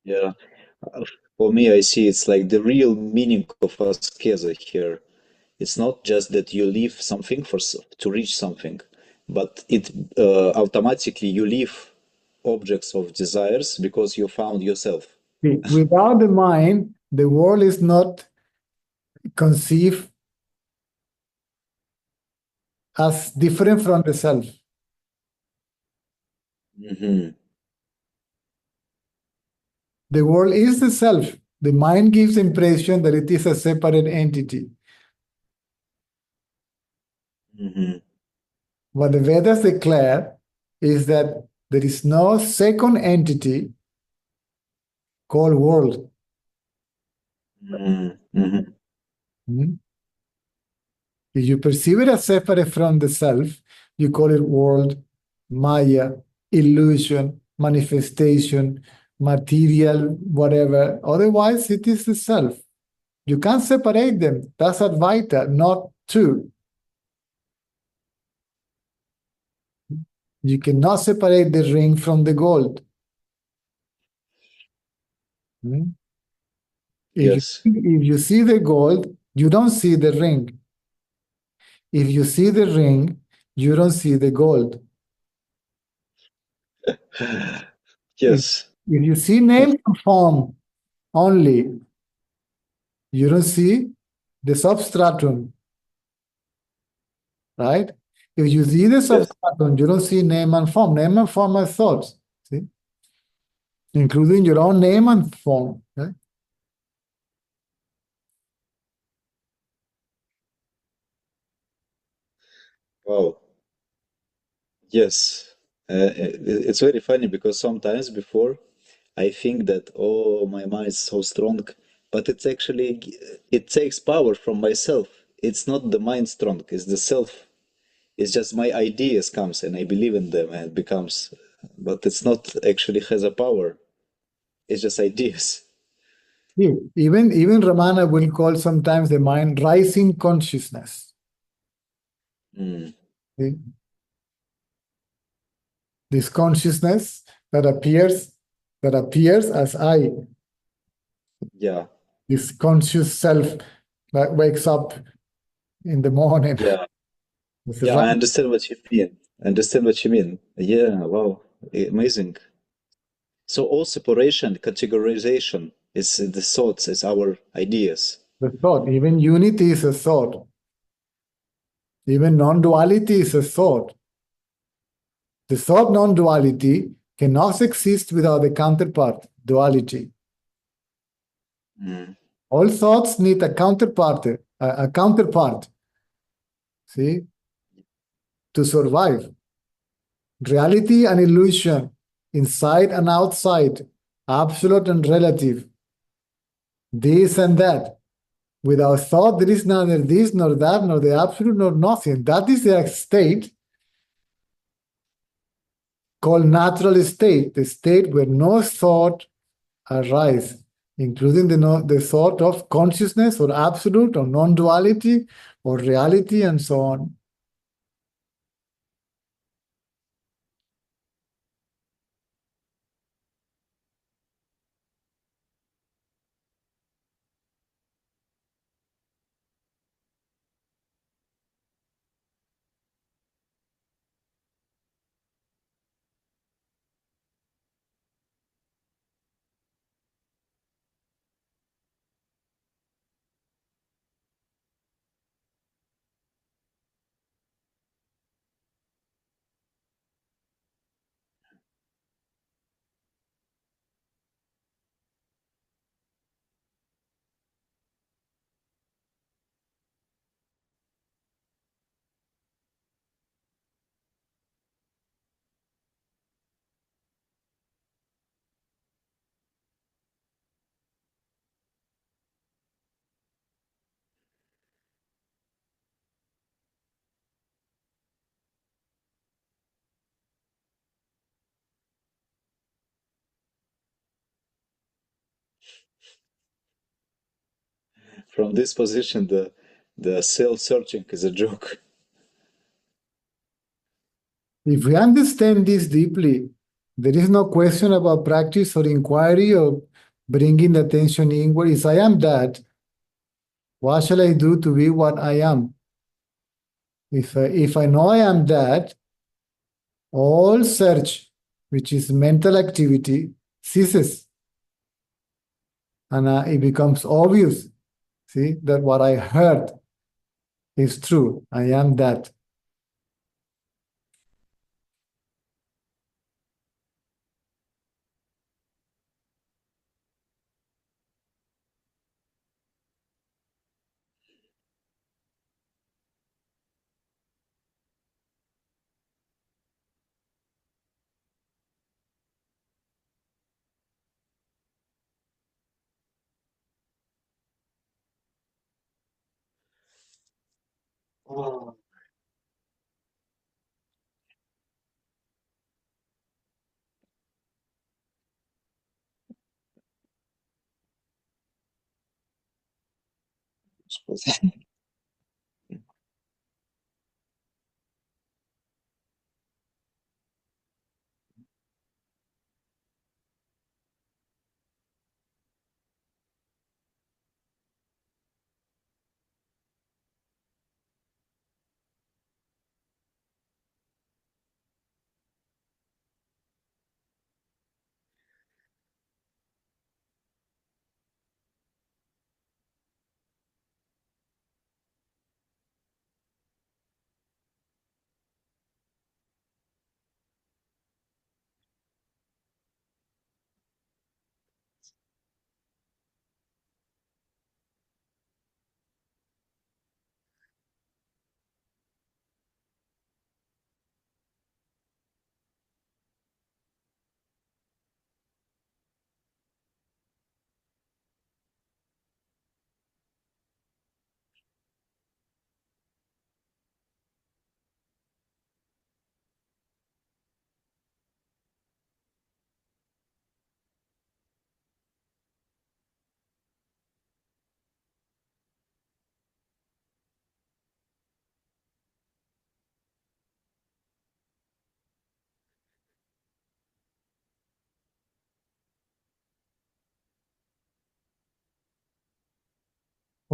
Yeah. For me, I see it's like the real meaning of ascesa here. It's not just that you leave something to reach something, but it automatically you leave objects of desires because you found yourself. See, without the mind, the world is not conceived as different from the self. Mm-hmm. The world is the self. The mind gives the impression that it is a separate entity. Mm-hmm. What the Vedas declare is that there is no second entity called world. Mm-hmm. Mm-hmm. Hmm? If you perceive it as separate from the self, you call it world, Maya, illusion, manifestation, material, whatever. Otherwise, it is the self. You can't separate them. That's Advaita, not two. You cannot separate the ring from the gold. Hmm? Yes. If you see the gold, you don't see the ring. If you see the ring, you don't see the gold. Yes. If you see name and form only, you don't see the substratum, right? If you see the Yes. substratum, you don't see name and form. Name and form are thoughts, see? Including your own name and form, right? Wow. Yes. It's very funny because sometimes before I think that, oh, my mind is so strong, but it's actually, it takes power from myself. It's not the mind strong, it's the self. It's just my ideas comes and I believe in them and it becomes, but it's not actually has a power. It's just ideas. Yeah. Even Ramana will call sometimes the mind rising consciousness. Mm. See? This consciousness that appears as I, Yeah. this conscious self that wakes up in the morning. Yeah. This is Yeah, I right. understand what you mean. I understand what you mean. Yeah, wow. Amazing. So all separation, categorization is the thoughts, is our ideas. The thought. Even unity is a thought. Even non-duality is a thought. The thought non-duality cannot exist without the counterpart, duality. Mm. All thoughts need a counterpart, see, to survive. Reality and illusion, inside and outside, absolute and relative, this and that. Without thought, there is neither this nor that, nor the absolute nor nothing. That is the state called natural state, the state where no thought arise, including the thought of consciousness or absolute or non-duality or reality and so on. From this position, the self-searching is a joke. If we understand this deeply, there is no question about practice or inquiry or bringing the attention inward. If I am that, what shall I do to be what I am? If I know I am that, all search, which is mental activity, ceases. And it becomes obvious, see, that what I heard is true. I am that. Господи.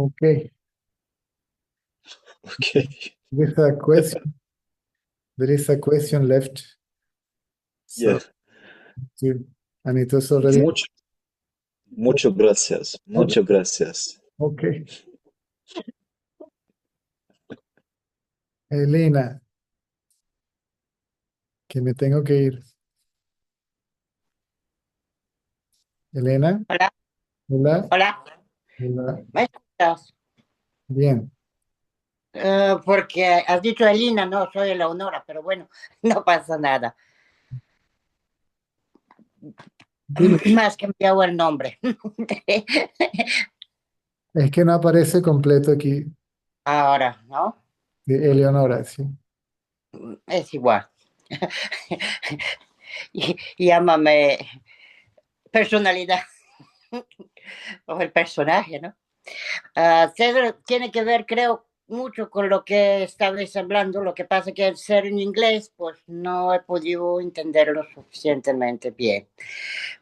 Okay. Okay. There's a question. There is a question left. So, Yeah. and it was already Mucho gracias. Mucho gracias. okay. Elena, que me tengo que ir. Elena, Hola, hola, hola, hola. ¿me escuchas? Bien. Porque has dicho Elina, no, soy Eleonora, pero bueno, no pasa nada. Dime. Más que enviado el nombre. Es que no aparece completo aquí. Ahora, ¿no? Eleonora, sí. Es igual. y llámame personalidad o el personaje, ¿no? César tiene que ver, creo, mucho con lo que estabais hablando. Lo que pasa es que al ser en inglés, pues no he podido entenderlo suficientemente bien,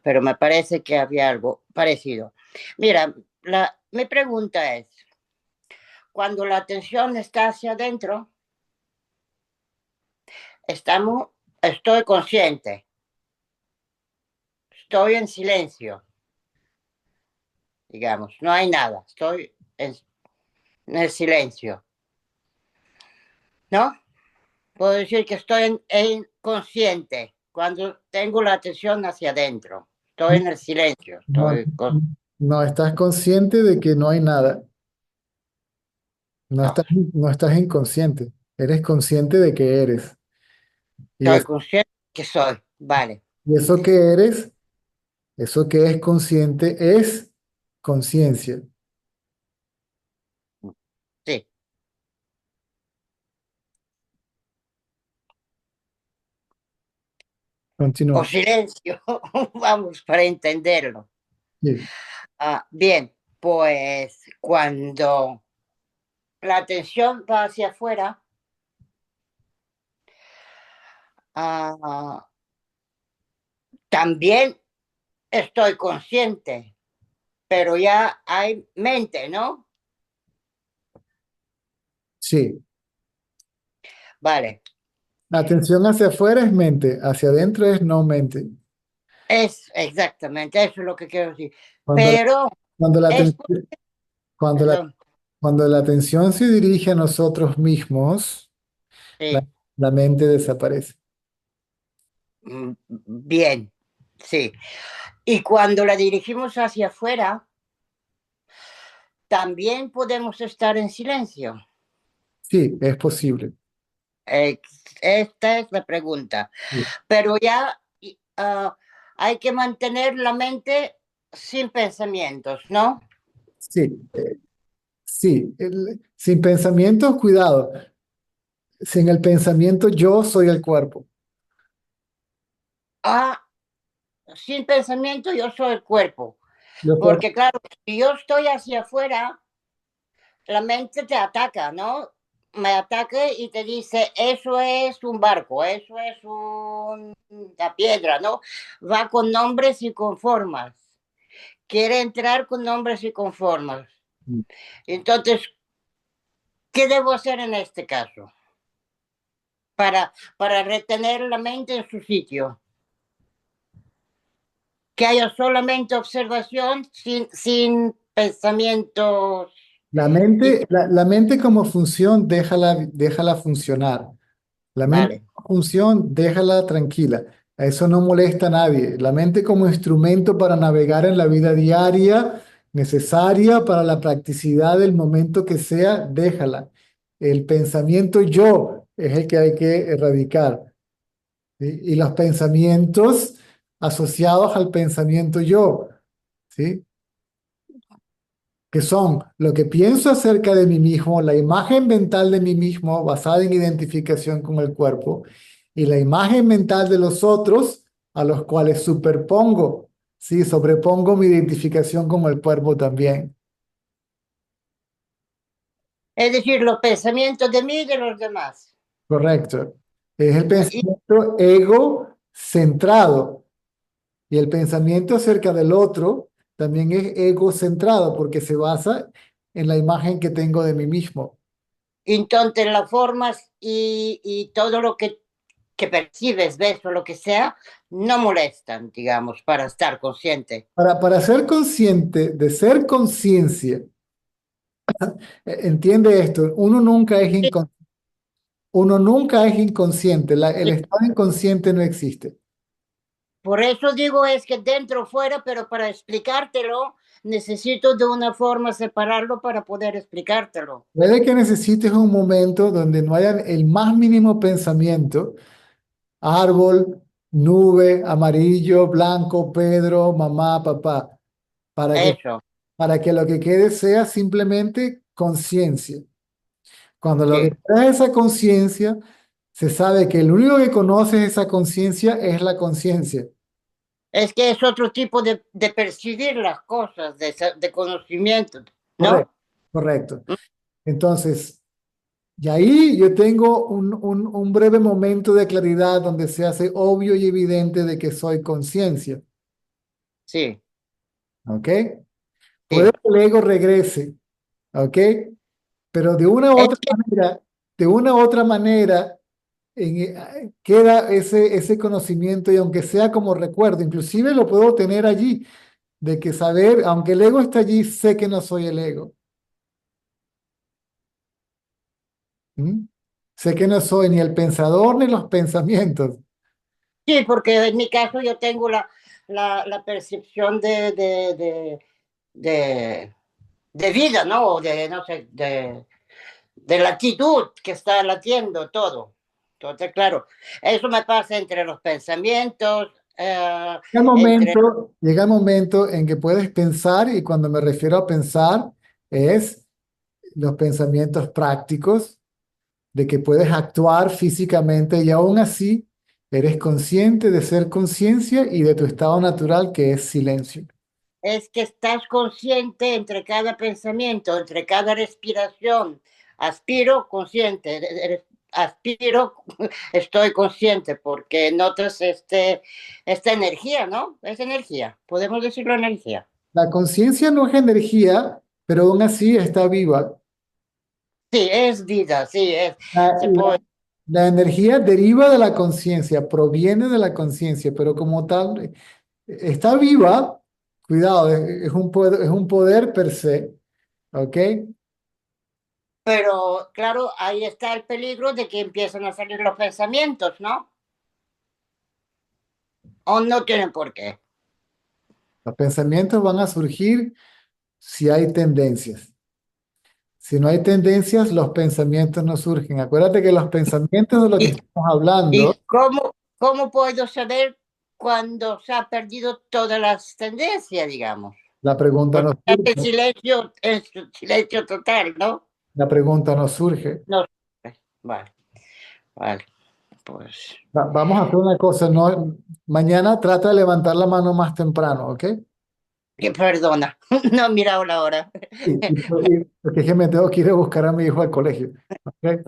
pero me parece que había algo parecido. Mira, mi pregunta es, cuando la atención está hacia adentro, estoy consciente, estoy en silencio, digamos, no hay nada, estoy en el silencio, ¿no? Puedo decir que estoy en consciente cuando tengo la atención hacia adentro, estoy en el silencio, No, no estás consciente de que no hay nada. No no, estás, no estás inconsciente. Eres consciente de que eres. Y, estoy consciente que soy, vale, y eso que eres, eso que es consciente, es conciencia. sí, o Continúa. silencio, vamos, para entenderlo. Sí, Bien, pues cuando la atención va hacia afuera, ah, también estoy consciente, pero ya hay mente, ¿no? sí. Vale, La atención hacia afuera es mente, hacia adentro es no mente. es exactamente eso es lo que quiero decir. Cuando, Pero cuando la es, cuando la, perdón, cuando la atención se dirige a nosotros mismos, la, sí, la mente desaparece. bien, sí. Y cuando la dirigimos hacia afuera, también podemos estar en silencio. Sí, es posible. Esta es la pregunta. Sí, Pero ya hay que mantener la mente sin pensamientos, ¿no? sí, sí. Sin pensamientos, cuidado. Sin el pensamiento, yo soy el cuerpo. Ah, sin pensamiento yo soy el cuerpo. Yo soy- Porque claro, si yo estoy hacia afuera, la mente te ataca, ¿no? Me ataca y te dice, eso es un barco, eso es una piedra, ¿no? Va con nombres y con formas. Quiere entrar con nombres y con formas. Entonces, ¿qué debo hacer en este caso? Para retener la mente en su sitio. Que haya solamente observación sin pensamientos. la mente como función, déjala funcionar. La mente Vale. como función, déjala tranquila. A eso no molesta a nadie. La mente como instrumento para navegar en la vida diaria, necesaria para la practicidad del momento que sea, déjala. El pensamiento yo es el que hay que erradicar. ¿Sí? Y los pensamientos asociados al pensamiento yo, ¿sí? Que son lo que pienso acerca de mí mismo, la imagen mental de mí mismo basada en identificación con el cuerpo y la imagen mental de los otros a los cuales superpongo, ¿sí? Sobrepongo mi identificación con el cuerpo también. Es decir, los pensamientos de mí y de los demás. Correcto. Es el Y pensamiento ego centrado y el pensamiento acerca del otro también es ego centrado porque se basa en la imagen que tengo de mí mismo. entonces las formas y todo lo que percibes, ves o lo que sea, no molestan, digamos, para estar consciente. Para ser consciente de ser conciencia, entiende esto, uno nunca es inconsciente, el estado inconsciente no existe. Por eso digo es que dentro o fuera, pero para explicártelo necesito de una forma separarlo para poder explicártelo. Puede que necesites un momento donde no haya el más mínimo pensamiento, árbol, nube, amarillo, blanco, Pedro, mamá, papá, para que, Eso, para que lo que quede sea simplemente conciencia. Cuando lo que sí. queda es esa conciencia, se sabe que el único que conoce esa conciencia es la conciencia. Es que es otro tipo de percibir las cosas, de conocimiento, Correcto, ¿no? correcto. Entonces, y ahí yo tengo un breve momento de claridad donde se hace obvio y evidente de que soy conciencia. Sí, ¿Ok? Puede sí. que el ego regrese. ¿Ok? Pero Es que de una u otra manera, queda ese conocimiento y aunque sea como recuerdo, inclusive lo puedo tener allí, de que saber, aunque el ego está allí, sé que no soy el ego. ¿Mm? Sé que no soy ni el pensador ni los pensamientos. sí, porque en mi caso yo tengo la percepción de, de vida, ¿no? De, no sé, de latitud que está latiendo todo. Entonces, claro, eso me pasa entre los pensamientos, entre... Llega el momento en que puedes pensar, y cuando me refiero a pensar, es los pensamientos prácticos, de que puedes actuar físicamente y aún así eres consciente de ser conciencia y de tu estado natural que es silencio. Es que estás consciente entre cada pensamiento, entre cada respiración. Aspiro, consciente. Aspiro, estoy consciente, porque notas esta energía, ¿no? Es energía, podemos decirlo energía. La conciencia no es energía, pero aún así está viva. Sí, es vida, sí, La, se puede. la- la energía deriva de la conciencia, proviene de la conciencia, pero como tal está viva. Cuidado, es un poder per se, ¿ok? Pero claro, ahí está el peligro de que empiezan a salir los pensamientos, ¿no? O no tienen por qué. Los pensamientos van a surgir si hay tendencias. Si no hay tendencias, los pensamientos no surgen. Acuérdate que los pensamientos de lo que ¿Y, estamos hablando, y cómo puedo saber cuando se ha perdido todas las tendencias, digamos? la pregunta Porque no estás surge. en silencio total, ¿no? La pregunta no surge. No. Vale, vale, pues. Vamos a hacer una cosa, no, mañana trata de levantar la mano más temprano, ¿ok? Que perdona, no he mirado la hora. Porque es que me tengo que ir a buscar a mi hijo al colegio, ¿ok?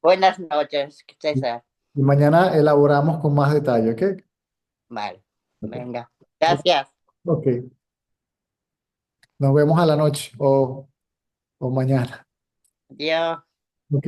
Buenas noches, Y, César. y mañana elaboramos con más detalle, ¿ok? Vale, Ok. venga. Gracias. Ok. Nos vemos a la noche o mañana. Adiós. Ok.